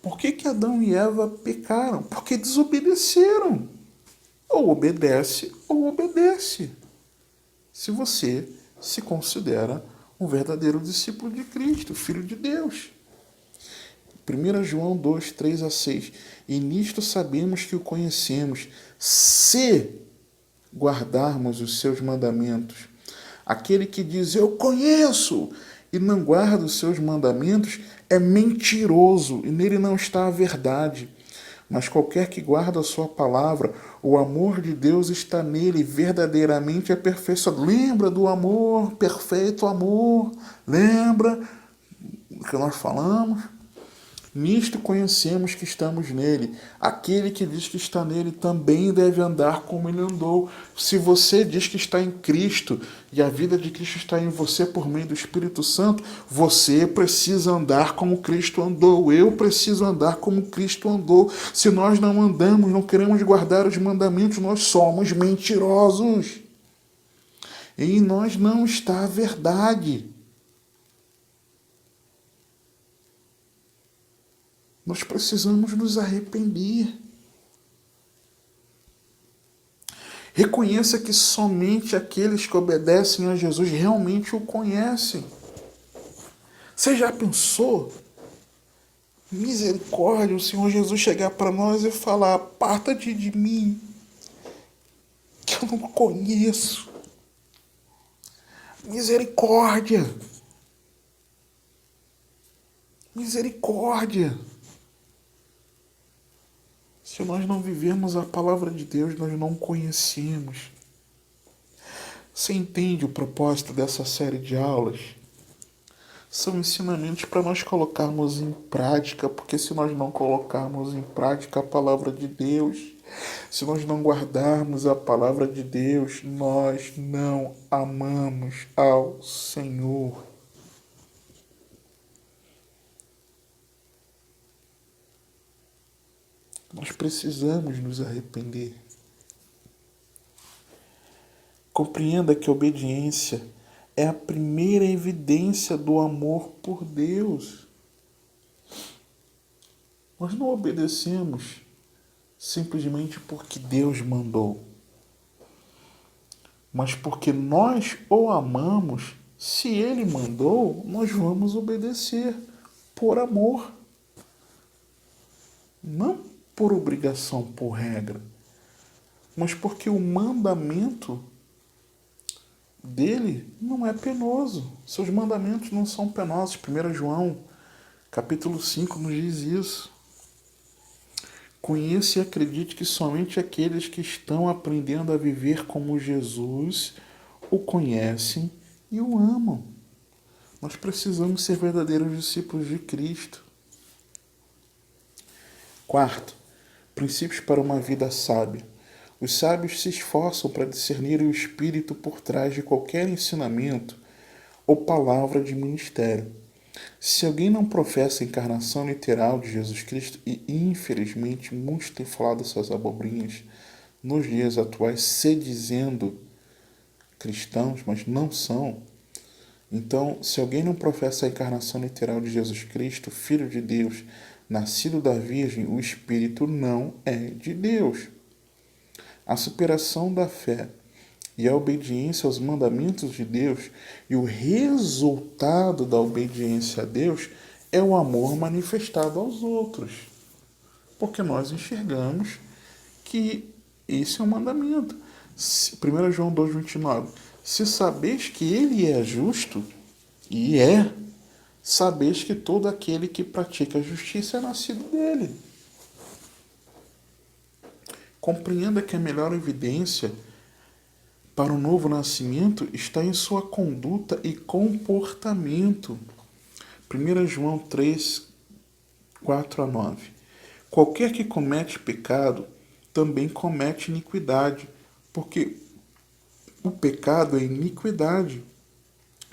A: Por que Adão e Eva pecaram? Porque desobedeceram. Ou obedece ou obedece. Se você se considera um verdadeiro discípulo de Cristo, filho de Deus. 1 João 2, 3 a 6. E nisto sabemos que o conhecemos, se guardarmos os seus mandamentos. Aquele que diz, eu conheço, e não guarda os seus mandamentos, é mentiroso, e nele não está a verdade. Mas qualquer que guarda a sua palavra, o amor de Deus está nele, verdadeiramente aperfeiçoado. Lembra do amor, perfeito amor? Lembra do que nós falamos? Nisto conhecemos que estamos nele. Aquele que diz que está nele também deve andar como ele andou. Se você diz que está em Cristo e a vida de Cristo está em você por meio do Espírito Santo, você precisa andar como Cristo andou. Eu preciso andar como Cristo andou. Se nós não andamos, não queremos guardar os mandamentos, nós somos mentirosos. Em nós não está a verdade. Nós precisamos nos arrepender. Reconheça que somente aqueles que obedecem a Jesus realmente o conhecem. Você já pensou? Misericórdia, o Senhor Jesus chegar para nós e falar, aparta-te de mim, que eu não conheço. Misericórdia. Misericórdia. Se nós não vivermos a palavra de Deus, nós não conhecemos. Você entende o propósito dessa série de aulas? São ensinamentos para nós colocarmos em prática, porque se nós não colocarmos em prática a palavra de Deus, se nós não guardarmos a palavra de Deus, nós não amamos ao Senhor. Nós precisamos nos arrepender. Compreenda que a obediência é a primeira evidência do amor por Deus. Nós não obedecemos simplesmente porque Deus mandou, mas porque nós o amamos. Se Ele mandou, nós vamos obedecer por amor, não por obrigação, por regra, mas porque o mandamento dele não é penoso. Seus mandamentos não são penosos. 1 João, capítulo 5, nos diz isso. Conheça e acredite que somente aqueles que estão aprendendo a viver como Jesus o conhecem e o amam. Nós precisamos ser verdadeiros discípulos de Cristo. Quarto, princípios para uma vida sábia. Os sábios se esforçam para discernir o espírito por trás de qualquer ensinamento ou palavra de ministério. Se alguém não professa a encarnação literal de Jesus Cristo, e infelizmente muitos têm falado essas abobrinhas nos dias atuais, se dizendo cristãos, mas não são. Então, se alguém não professa a encarnação literal de Jesus Cristo, Filho de Deus, nascido da Virgem, o Espírito não é de Deus. A superação da fé e a obediência aos mandamentos de Deus e o resultado da obediência a Deus é o amor manifestado aos outros. Porque nós enxergamos que esse é um mandamento. 1 João 2,29. Se sabeis que ele é justo, e é, sabeis que todo aquele que pratica a justiça é nascido dele. Compreenda que a melhor evidência para o novo nascimento está em sua conduta e comportamento. 1 João 3, 4 a 9. Qualquer que comete pecado também comete iniquidade, porque o pecado é iniquidade.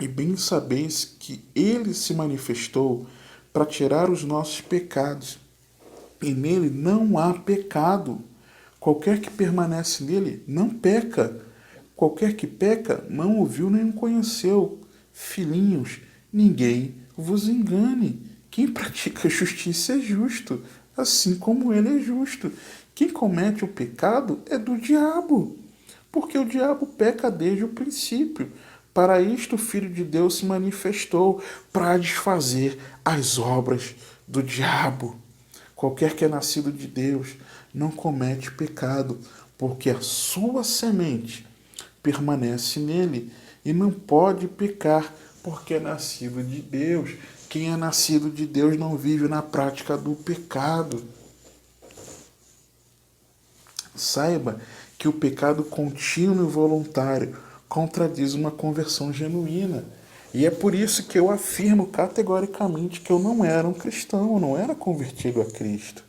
A: E bem sabeis que ele se manifestou para tirar os nossos pecados, e nele não há pecado. Qualquer que permanece nele não peca. Qualquer que peca não o viu nem o conheceu. Filhinhos, ninguém vos engane. Quem pratica justiça é justo, assim como ele é justo. Quem comete o pecado é do diabo, porque o diabo peca desde o princípio. Para isto o Filho de Deus se manifestou, para desfazer as obras do diabo. Qualquer que é nascido de Deus não comete pecado, porque a sua semente permanece nele e não pode pecar, porque é nascido de Deus. Quem é nascido de Deus não vive na prática do pecado. Saiba que o pecado contínuo e voluntário contradiz uma conversão genuína. E é por isso que eu afirmo categoricamente que eu não era um cristão, eu não era convertido a Cristo.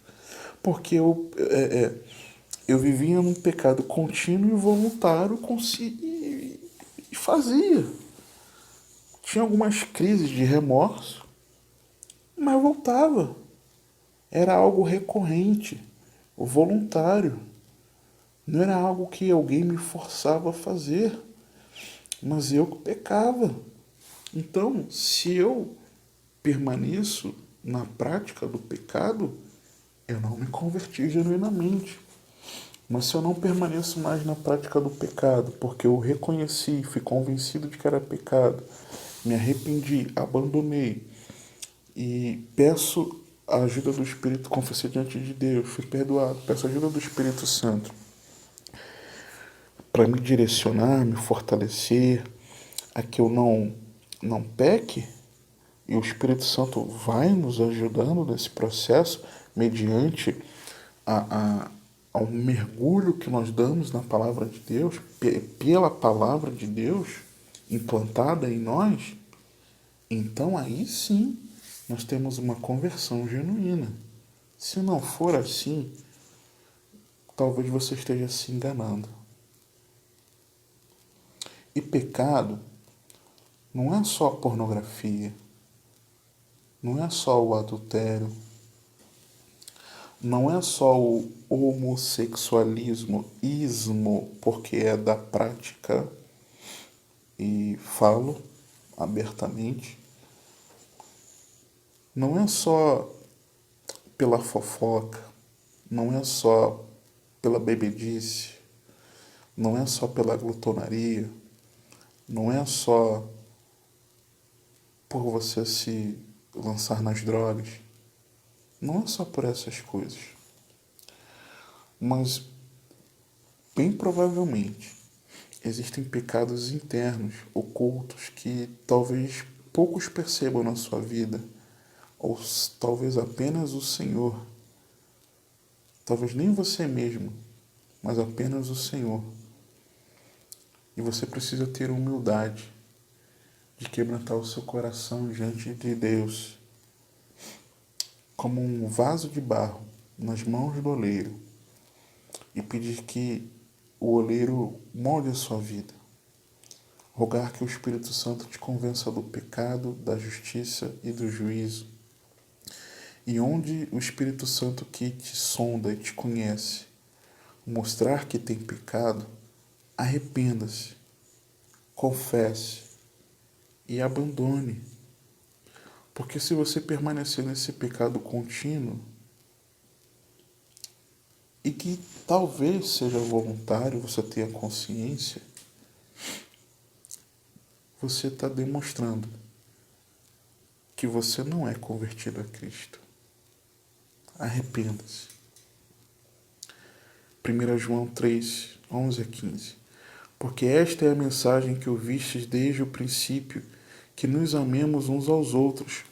A: Porque eu vivia num pecado contínuo e voluntário e fazia. Tinha algumas crises de remorso, mas voltava. Era algo recorrente, voluntário. Não era algo que alguém me forçava a fazer, mas eu pecava. Então, se eu permaneço na prática do pecado, eu não me converti genuinamente. Mas se eu não permaneço mais na prática do pecado, porque eu reconheci, fui convencido de que era pecado, me arrependi, abandonei e peço a ajuda do Espírito, confessei diante de Deus, fui perdoado, peço a ajuda do Espírito Santo para me direcionar, me fortalecer, a que eu não peque, e o Espírito Santo vai nos ajudando nesse processo, mediante ao mergulho que nós damos na palavra de Deus, pela palavra de Deus implantada em nós, Então aí sim nós temos uma conversão genuína. Se não for assim, talvez você esteja se enganando. E pecado não é só a pornografia, não é só o adultério, não é só o homossexualismo, ismo, porque é da prática, e falo abertamente, não é só pela fofoca, não é só pela bebedice, não é só pela glutonaria, não é só por você se lançar nas drogas, não é só por essas coisas, mas bem provavelmente existem pecados internos, ocultos, que talvez poucos percebam na sua vida, ou talvez apenas o Senhor, talvez nem você mesmo, mas apenas o Senhor. E você precisa ter humildade de quebrantar o seu coração diante de Deus, como um vaso de barro nas mãos do oleiro, e pedir que o oleiro molde a sua vida. Rogar que o Espírito Santo te convença do pecado, da justiça e do juízo. E onde o Espírito Santo que te sonda e te conhece mostrar que tem pecado, arrependa-se, confesse e abandone. Porque se você permanecer nesse pecado contínuo, e que talvez seja voluntário, você tenha consciência, você está demonstrando que você não é convertido a Cristo. Arrependa-se. 1 João 3, 11 a 15. Porque esta é a mensagem que ouvistes desde o princípio, que nos amemos uns aos outros,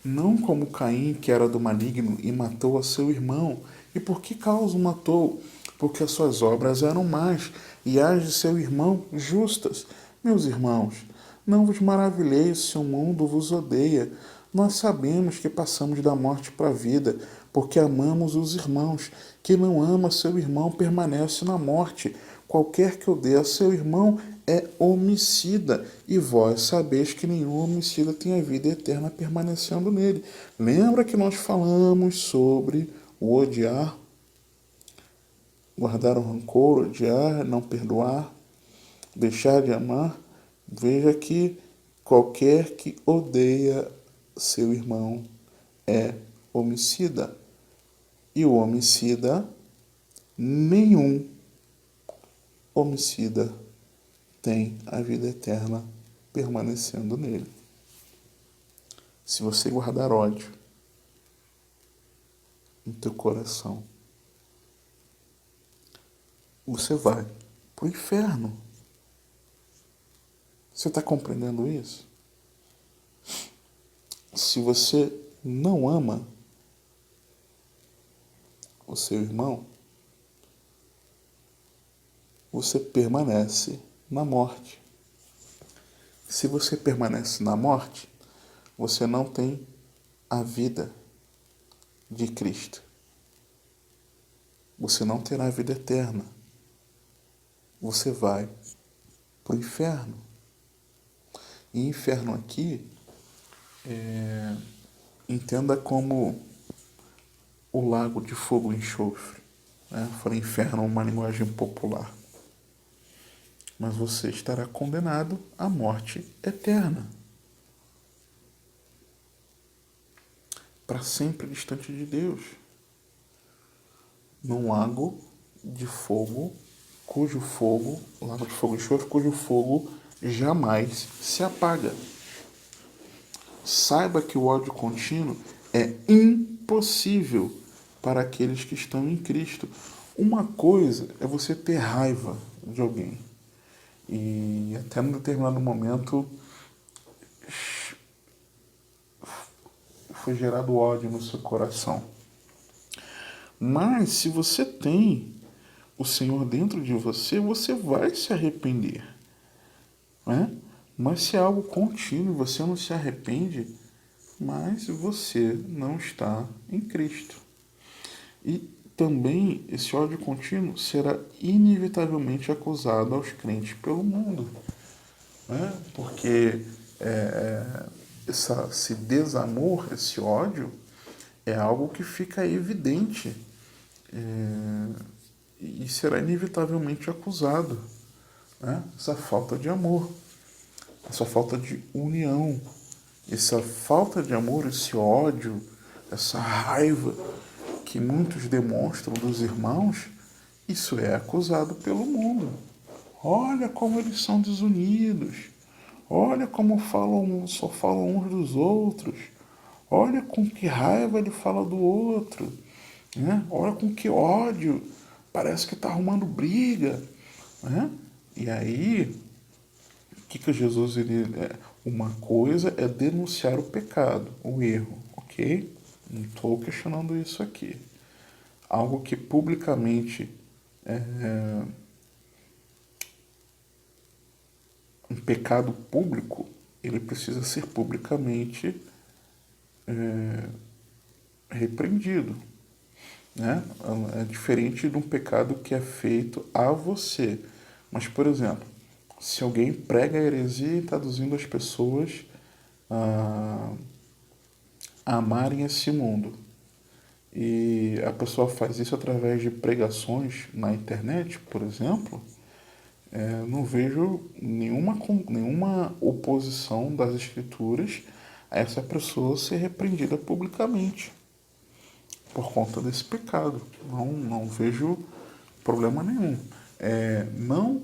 A: não como Caim, que era do maligno e matou a seu irmão. E por que causa o matou? Porque as suas obras eram más e as de seu irmão justas. Meus irmãos, não vos maravilheis se o mundo vos odeia. Nós sabemos que passamos da morte para a vida, porque amamos os irmãos. Quem não ama seu irmão permanece na morte. Qualquer que odeia seu irmão é homicida, e vós sabeis que nenhum homicida tem a vida eterna permanecendo nele. Lembra que nós falamos sobre o odiar, guardar o rancor, odiar, não perdoar, deixar de amar? Veja que qualquer que odeia seu irmão é homicida. E o homicida, nenhum homicida tem a vida eterna permanecendo nele. Se você guardar ódio no teu coração, você vai pro inferno. Você está compreendendo isso? Se você não ama o seu irmão, você permanece na morte. Se você permanece na morte, você não tem a vida de Cristo. Você não terá a vida eterna. Você vai para o inferno. E inferno aqui, entenda como o lago de fogo e enxofre. Falei inferno é uma linguagem popular. Mas você estará condenado à morte eterna. Para sempre distante de Deus. Num lago de fogo, lago de fogo e enxofre, cujo fogo jamais se apaga. Saiba que o ódio contínuo é impossível para aqueles que estão em Cristo. Uma coisa é você ter raiva de alguém. E até num determinado momento foi gerado ódio no seu coração. Mas se você tem o Senhor dentro de você, você vai se arrepender. Né? Mas se é algo contínuo, você não se arrepende, mas você não está em Cristo. E também esse ódio contínuo será inevitavelmente acusado aos crentes pelo mundo, né? Porque esse desamor, esse ódio, é algo que fica evidente e será inevitavelmente acusado, né? Essa falta de amor, essa falta de união, essa falta de amor, esse ódio, essa raiva que muitos demonstram dos irmãos, isso é acusado pelo mundo. Olha como eles são desunidos. Olha como só falam uns dos outros. Olha com que raiva ele fala do outro. Né? Olha com que ódio. Parece que está arrumando briga. Né? E aí, o que Jesus... uma coisa é denunciar o pecado, o erro, ok? Não estou questionando isso aqui. Algo que publicamente um pecado público, ele precisa ser publicamente repreendido. Né? É diferente de um pecado que é feito a você. Mas, por exemplo, se alguém prega a heresia e está induzindo as pessoas a amarem esse mundo, e a pessoa faz isso através de pregações na internet, por exemplo, não vejo nenhuma oposição das escrituras a essa pessoa ser repreendida publicamente por conta desse pecado. Não vejo problema nenhum. Não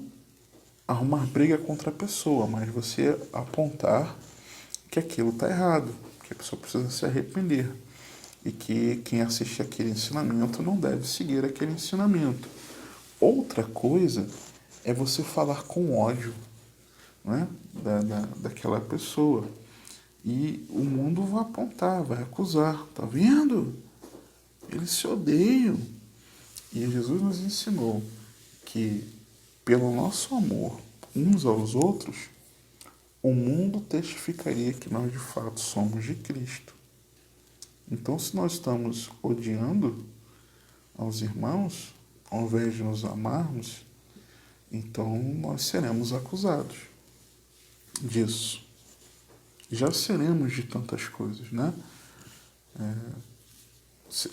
A: arrumar briga contra a pessoa, mas você apontar que aquilo está errado, que a pessoa precisa se arrepender e que quem assiste aquele ensinamento não deve seguir aquele ensinamento. Outra coisa é você falar com ódio, né, daquela pessoa. E o mundo vai apontar, vai acusar. Tá vendo? Eles se odeiam. E Jesus nos ensinou que, pelo nosso amor uns aos outros, o mundo testificaria que nós de fato somos de Cristo. Então, se nós estamos odiando aos irmãos, ao invés de nos amarmos, então nós seremos acusados disso. Já seremos de tantas coisas, né?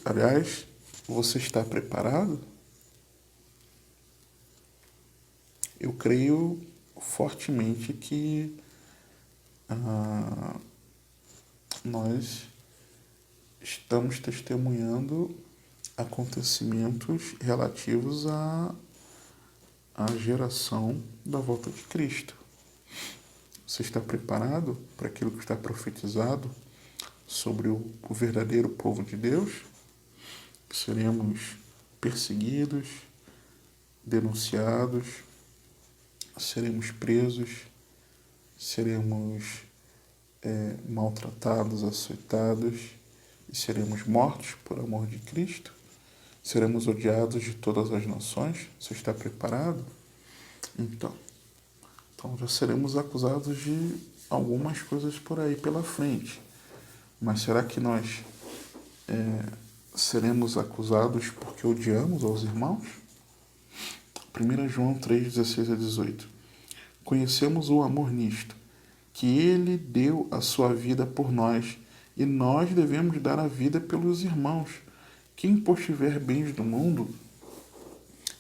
A: Aliás, você está preparado? Eu creio fortemente que nós estamos testemunhando acontecimentos relativos à geração da volta de Cristo. Você está preparado para aquilo que está profetizado sobre o verdadeiro povo de Deus? Seremos perseguidos, denunciados, seremos presos, seremos maltratados, açoitados e seremos mortos por amor de Cristo? Seremos odiados de todas as nações? Você está preparado? Então já seremos acusados de algumas coisas por aí pela frente. Mas será que nós seremos acusados porque odiamos aos irmãos? 1 João 3, 16 a 18. Conhecemos o amor nisto, que ele deu a sua vida por nós, e nós devemos dar a vida pelos irmãos. Quem postiver bens do mundo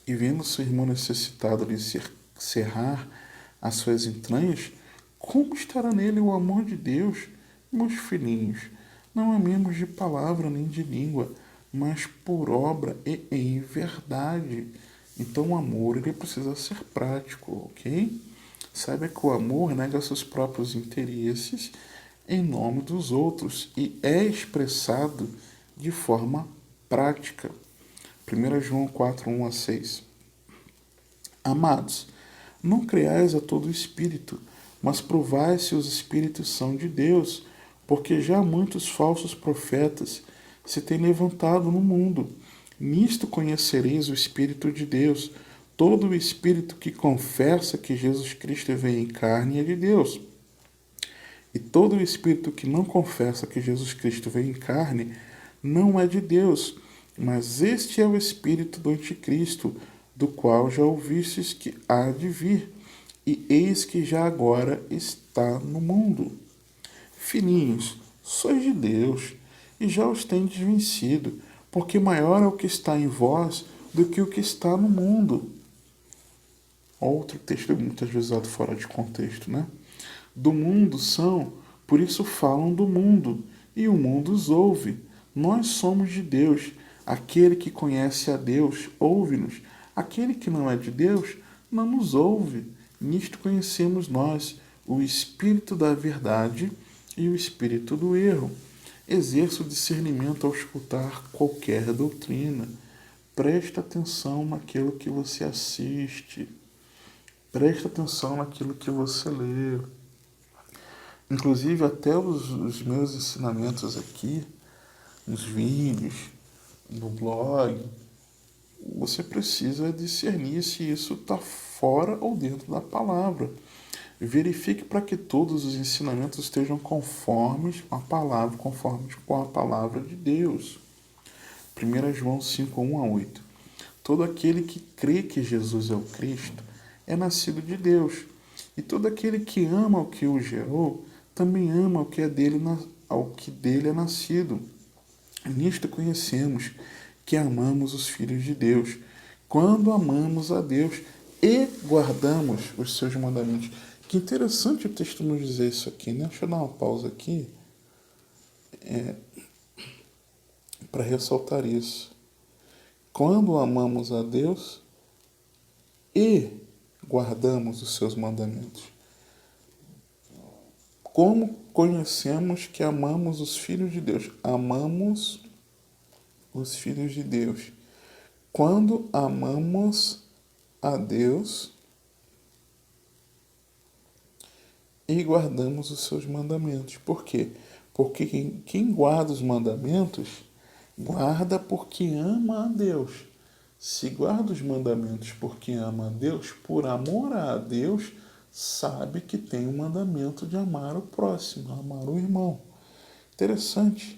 A: e vendo seu irmão necessitado de cerrar as suas entranhas, como estará nele o amor de Deus? Meus filhinhos, não amemos de palavra nem de língua, mas por obra e em verdade. Então o amor ele precisa ser prático, ok? Saiba que o amor nega seus próprios interesses em nome dos outros e é expressado de forma prática. 1 João 4, 1 a 6. Amados, não creais a todo espírito, mas provai se os espíritos são de Deus, porque já muitos falsos profetas se têm levantado no mundo. Nisto conhecereis o Espírito de Deus. Todo o espírito que confessa que Jesus Cristo veio em carne é de Deus. E todo o espírito que não confessa que Jesus Cristo veio em carne não é de Deus, mas este é o espírito do anticristo, do qual já ouvistes que há de vir, e eis que já agora está no mundo. Filhinhos, sois de Deus, e já os tendes vencido, porque maior é o que está em vós do que o que está no mundo. Outro texto muitas vezes usado fora de contexto, né? Do mundo são, por isso falam do mundo, e o mundo os ouve. Nós somos de Deus. Aquele que conhece a Deus, ouve-nos. Aquele que não é de Deus, não nos ouve. Nisto conhecemos nós o espírito da verdade e o espírito do erro. Exerça o discernimento ao escutar qualquer doutrina. Presta atenção naquilo que você assiste. Presta atenção naquilo que você lê. Inclusive, até os meus ensinamentos aqui, nos vídeos, no blog, você precisa discernir se isso está fora ou dentro da palavra. Verifique para que todos os ensinamentos estejam conformes com a palavra de Deus. 1 João 5, 1 a 8. Todo aquele que crê que Jesus é o Cristo é nascido de Deus. E todo aquele que ama o que o gerou, também ama o que é dele, ao que dele é nascido. Nisto conhecemos que amamos os filhos de Deus, quando amamos a Deus e guardamos os seus mandamentos. Que interessante o texto nos dizer isso aqui, né? Deixa eu dar uma pausa aqui para ressaltar isso. Quando amamos a Deus e guardamos os seus mandamentos. Como conhecemos que amamos os filhos de Deus? Amamos os filhos de Deus. Quando amamos a Deus e guardamos os seus mandamentos. Por quê? Porque quem guarda os mandamentos, guarda porque ama a Deus. Se guarda os mandamentos porque ama a Deus, por amor a Deus, sabe que tem o mandamento de amar o próximo, amar o irmão. Interessante.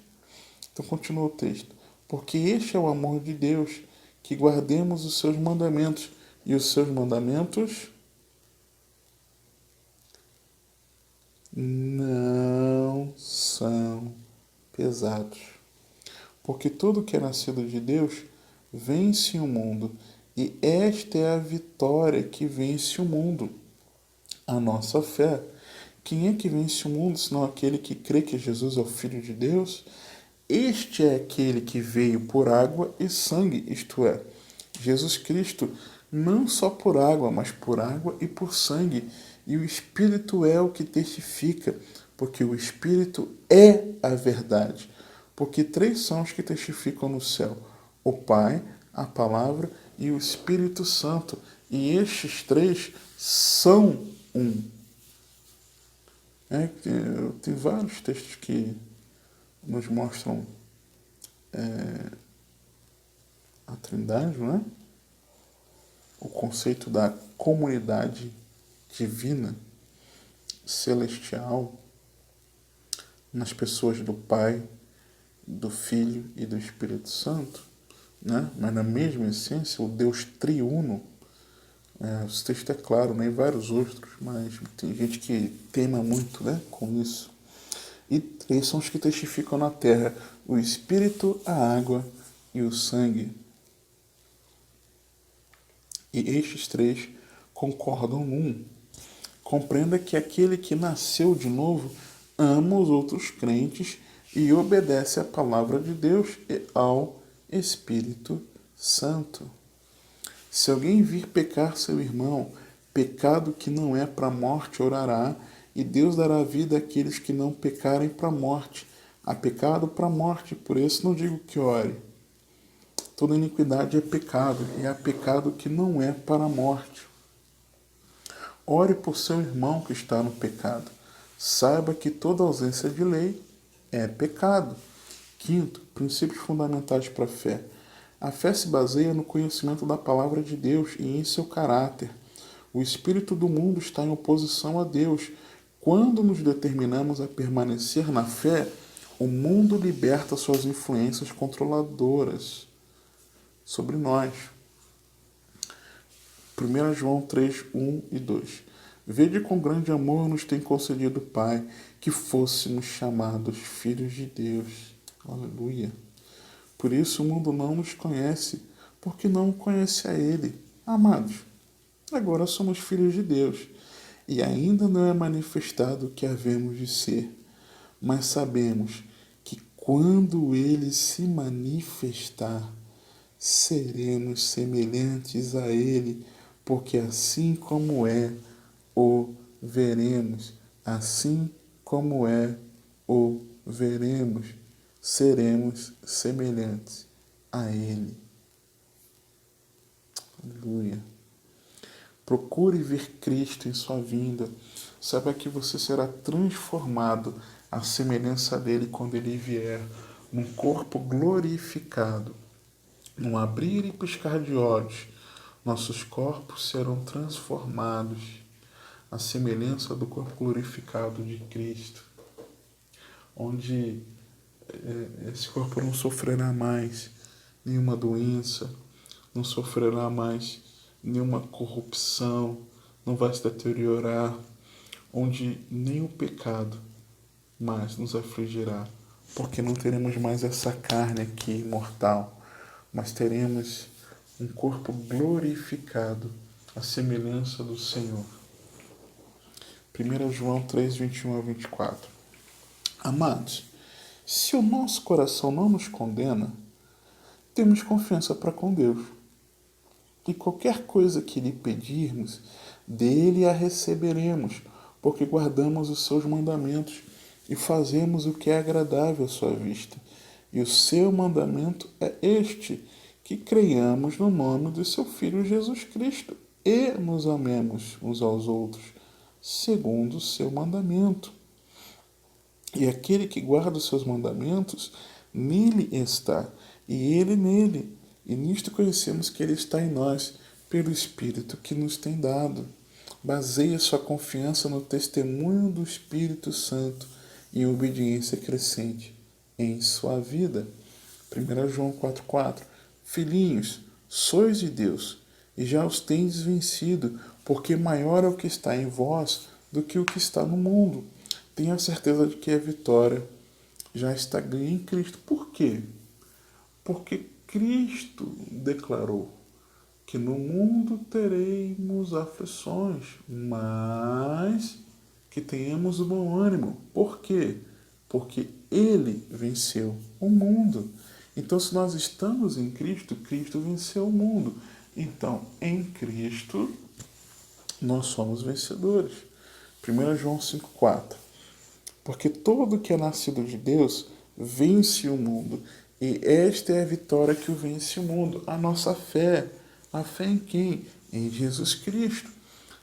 A: Então continua o texto. Porque este é o amor de Deus, que guardemos os seus mandamentos. E os seus mandamentos não são pesados. Porque tudo que é nascido de Deus vence o mundo. E esta é a vitória que vence o mundo. A nossa fé. Quem é que vence o mundo, senão aquele que crê que Jesus é o Filho de Deus? Este é aquele que veio por água e sangue, isto é, Jesus Cristo, não só por água, mas por água e por sangue. E o Espírito é o que testifica, porque o Espírito é a verdade. Porque três são os que testificam no céu: o Pai, a Palavra e o Espírito Santo. E estes três são um. Tem vários textos que nos mostram a Trindade, não é? O conceito da comunidade divina, celestial, nas pessoas do Pai, do Filho e do Espírito Santo, né? Mas na mesma essência, o Deus triuno. Esse texto é claro, né? E vários outros, mas tem gente que teima muito, né, com isso. E três são os que testificam na terra: o Espírito, a água e o sangue. E estes três concordam num. Compreenda que aquele que nasceu de novo ama os outros crentes e obedece à palavra de Deus e ao Espírito Santo. Se alguém vir pecar seu irmão, pecado que não é para a morte, orará, e Deus dará vida àqueles que não pecarem para a morte. Há pecado para a morte, por isso não digo que ore. Toda iniquidade é pecado, e há pecado que não é para a morte. Ore por seu irmão que está no pecado. Saiba que toda ausência de lei é pecado. Quinto, princípios fundamentais para a fé. A fé se baseia no conhecimento da palavra de Deus e em seu caráter. O espírito do mundo está em oposição a Deus. quando nos determinamos a permanecer na fé, o mundo liberta suas influências controladoras sobre nós. 1 João 3, 1 e 2. Vede com grande amor nos tem concedido o Pai, que fôssemos chamados filhos de Deus. Aleluia. Por isso o mundo não nos conhece, porque não conhece a Ele. Amados, agora somos filhos de Deus, e ainda não é manifestado o que havemos de ser, mas sabemos que quando Ele se manifestar, seremos semelhantes a Ele, porque assim como é, o veremos. Assim como é, o veremos. Seremos semelhantes a Ele. Aleluia. Procure ver Cristo em sua vinda. Saiba que você será transformado à semelhança dele quando ele vier, num corpo glorificado. Num abrir e piscar de olhos, nossos corpos serão transformados à semelhança do corpo glorificado de Cristo, onde esse corpo não sofrerá mais nenhuma doença, não sofrerá mais nenhuma corrupção, não vai se deteriorar, onde nem o pecado mais nos afligirá, porque não teremos mais essa carne aqui mortal, mas teremos um corpo glorificado, à semelhança do Senhor. 1 João 3, 21 a 24. Amados, se o nosso coração não nos condena, temos confiança para com Deus. E qualquer coisa que lhe pedirmos, dele a receberemos, porque guardamos os seus mandamentos e fazemos o que é agradável à sua vista. E o seu mandamento é este, que creiamos no nome de seu Filho Jesus Cristo e nos amemos uns aos outros, segundo o seu mandamento. E aquele que guarda os seus mandamentos, nele está, e ele nele. E nisto conhecemos que ele está em nós, pelo Espírito que nos tem dado. Baseie sua confiança no testemunho do Espírito Santo e obediência crescente em sua vida. 1 João 4,4. Filhinhos, sois de Deus, e já os tendes vencido, porque maior é o que está em vós do que o que está no mundo. Tenha a certeza de que a vitória já está ganha em Cristo. Por quê? Porque Cristo declarou que no mundo teremos aflições, mas que tenhamos bom ânimo. Por quê? Porque Ele venceu o mundo. Então, se nós estamos em Cristo, Cristo venceu o mundo. Então, em Cristo, nós somos vencedores. 1 João 5,4. Porque todo que é nascido de Deus vence o mundo. E esta é a vitória que o vence o mundo. A nossa fé. A fé em quem? Em Jesus Cristo.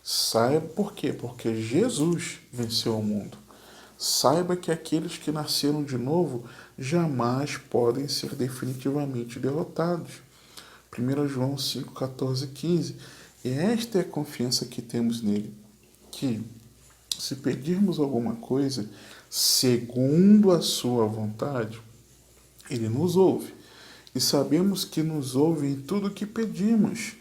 A: Saiba por quê? Porque Jesus venceu o mundo. Saiba que aqueles que nasceram de novo jamais podem ser definitivamente derrotados. 1 João 5, 14 e 15. E esta é a confiança que temos nele, que se pedirmos alguma coisa segundo a sua vontade, ele nos ouve. E sabemos que nos ouve em tudo o que pedimos.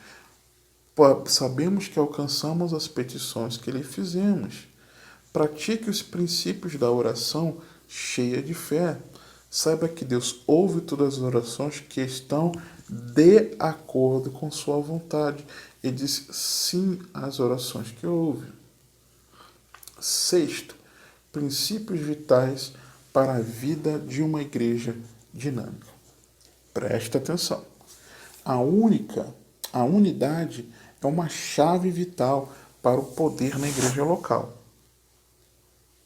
A: Sabemos que alcançamos as petições que lhe fizemos. Pratique os princípios da oração cheia de fé. Saiba que Deus ouve todas as orações que estão de acordo com sua vontade. E diz sim às orações que ouve. Sexto, princípios vitais para a vida de uma igreja dinâmica. Presta atenção. A unidade é uma chave vital para o poder na igreja local.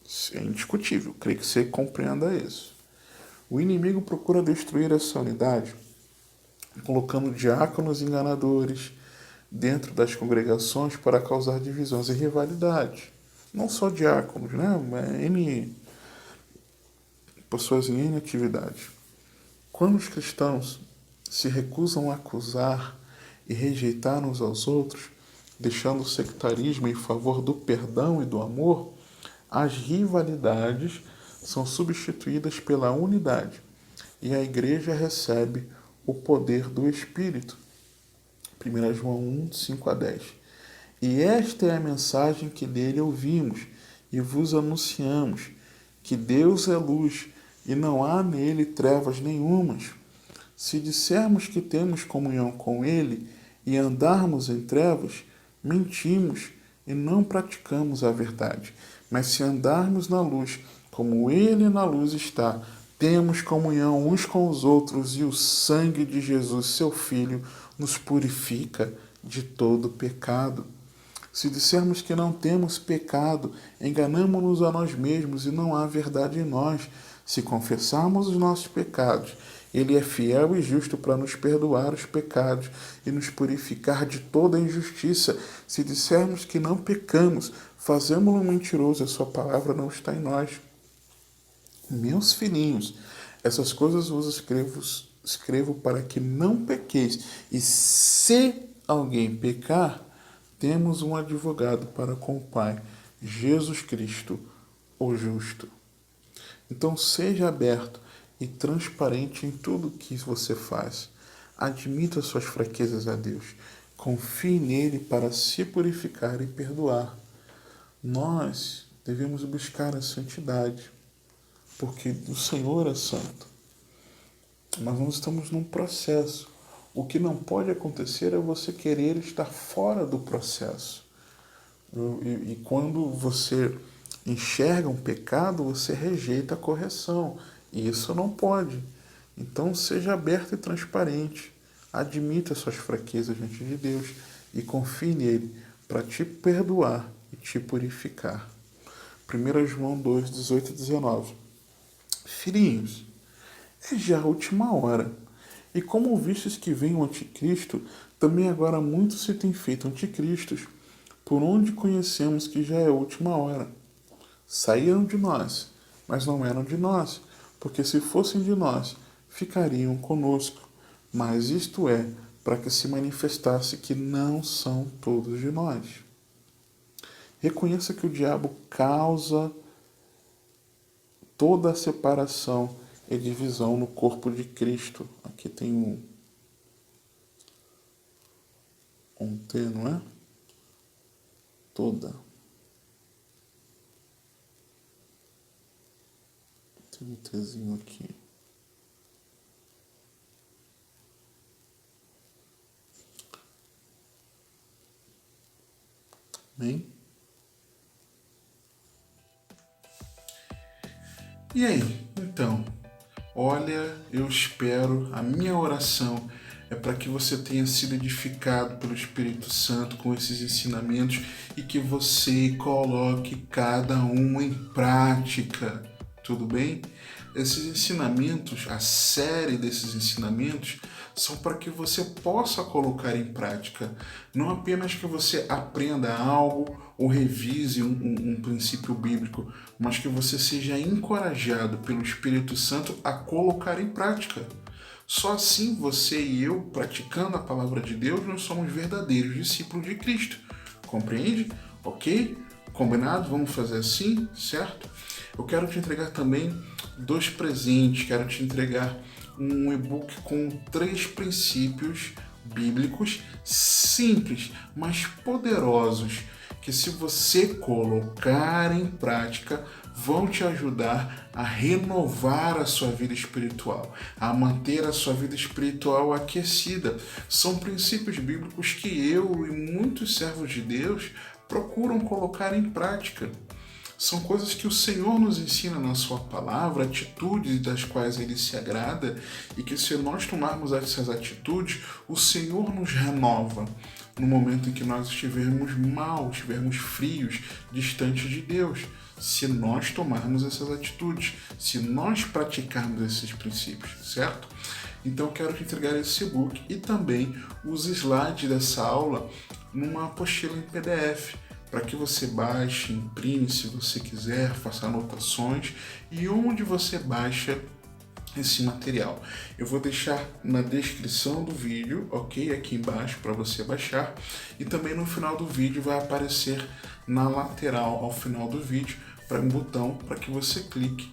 A: Isso é indiscutível, creio que você compreenda isso. O inimigo procura destruir essa unidade, colocando diáconos enganadores dentro das congregações para causar divisões e rivalidades. Não só diáconos, né? Pessoas em N atividades. Quando os cristãos se recusam a acusar e rejeitar uns aos outros, deixando o sectarismo em favor do perdão e do amor, As rivalidades são substituídas pela unidade e a igreja recebe o poder do Espírito. 1 João 1, 5 a 10. E esta é a mensagem que dele ouvimos e vos anunciamos, que Deus é luz e não há nele trevas nenhumas. Se dissermos que temos comunhão com ele e andarmos em trevas, mentimos e não praticamos a verdade. Mas se andarmos na luz, como ele na luz está, temos comunhão uns com os outros e o sangue de Jesus, seu Filho, nos purifica de todo pecado. Se dissermos que não temos pecado, enganamo-nos a nós mesmos e não há verdade em nós. Se confessarmos os nossos pecados, ele é fiel e justo para nos perdoar os pecados e nos purificar de toda injustiça. Se dissermos que não pecamos, fazemo-lo mentiroso e a sua palavra não está em nós. Meus filhinhos, essas coisas vos escrevo para que não pequeis. E se alguém pecar, temos um advogado para com o Pai, Jesus Cristo, o justo. Então seja aberto e transparente em tudo que você faz. Admita suas fraquezas a Deus. Confie nele para se purificar e perdoar. Nós devemos buscar a santidade, porque o Senhor é santo. Mas nós estamos num processo. O que não pode acontecer é você querer estar fora do processo. E quando você enxerga um pecado, você rejeita a correção. E isso não pode. Então seja aberto e transparente. Admita suas fraquezas diante de Deus e confie nele para te perdoar e te purificar. 1 João 2, 18 e 19. Filhinhos, é já a última hora. E como vistes que vem o anticristo, também agora muitos se têm feito anticristos, por onde conhecemos que já é a última hora. Saíram de nós, mas não eram de nós, porque se fossem de nós, ficariam conosco. Mas isto é, para que se manifestasse que não são todos de nós. Reconheça que o diabo causa toda a separação e divisão no corpo de Cristo. Aqui tem um T, não é? Toda. Tem um Tzinho aqui. Amém? E aí? Então, olha, eu espero, a minha oração é para que você tenha sido edificado pelo Espírito Santo com esses ensinamentos e que você coloque cada um em prática, tudo bem? Esses ensinamentos, a série desses ensinamentos, são para que você possa colocar em prática, não apenas que você aprenda algo ou revise um princípio bíblico, mas que você seja encorajado pelo Espírito Santo a colocar em prática. Só assim você e eu, praticando a palavra de Deus, nós somos verdadeiros discípulos de Cristo. Compreende? Ok? Combinado? Vamos fazer assim, certo? Eu quero te entregar também 2 presentes. Quero te entregar um e-book com 3 princípios bíblicos simples, mas poderosos, que se você colocar em prática, vão te ajudar a renovar a sua vida espiritual, a manter a sua vida espiritual aquecida. São princípios bíblicos que eu e muitos servos de Deus procuram colocar em prática. São coisas que o Senhor nos ensina na sua palavra, atitudes das quais Ele se agrada, e que se nós tomarmos essas atitudes, o Senhor nos renova no momento em que nós estivermos mal, estivermos frios, distantes de Deus. Se nós tomarmos essas atitudes, se nós praticarmos esses princípios, certo? Então eu quero te entregar esse e-book e também os slides dessa aula numa apostila em PDF, para que você baixe, imprime se você quiser, faça anotações e onde você baixa esse material. Eu vou deixar na descrição do vídeo, ok? Aqui embaixo para você baixar, e também no final do vídeo vai aparecer na lateral ao final do vídeo para um botão para que você clique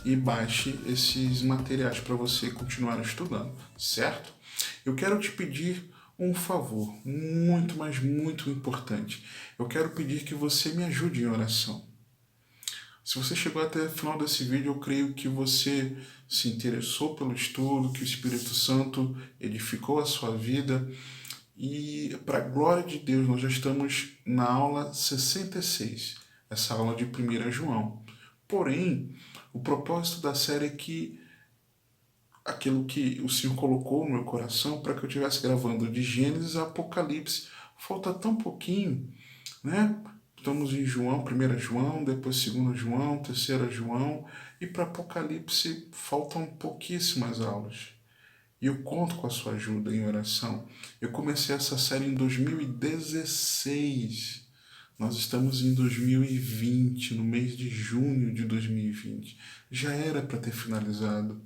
A: e baixe esses materiais para você continuar estudando, certo? Eu quero te pedir um favor muito, mas muito importante. Eu quero pedir que você me ajude em oração. Se você chegou até o final desse vídeo, eu creio que você se interessou pelo estudo, que o Espírito Santo edificou a sua vida. E, para a glória de Deus, nós já estamos na aula 66, essa aula de 1 João. Porém, o propósito da série é que aquilo que o Senhor colocou no meu coração para que eu estivesse gravando de Gênesis a Apocalipse. Falta tão pouquinho, né? Estamos em João, 1 João, depois 2 João, 3 João, e para Apocalipse faltam pouquíssimas aulas. E eu conto com a sua ajuda em oração. Eu comecei essa série em 2016. Nós estamos em 2020, no mês de junho de 2020. Já era para ter finalizado.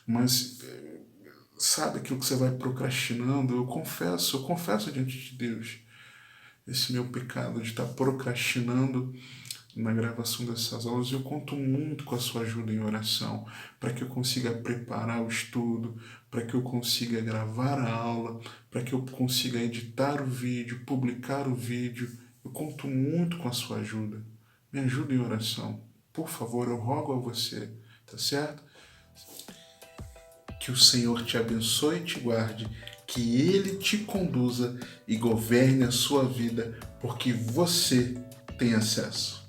A: Mas sabe aquilo que você vai procrastinando? Eu confesso diante de Deus esse meu pecado de estar procrastinando na gravação dessas aulas. Eu conto muito com a sua ajuda em oração, para que eu consiga preparar o estudo, para que eu consiga gravar a aula, para que eu consiga editar o vídeo, publicar o vídeo. Eu conto muito com a sua ajuda. Me ajuda em oração. Por favor, eu rogo a você, tá certo? Que o Senhor te abençoe e te guarde, que Ele te conduza e governe a sua vida, porque você tem acesso.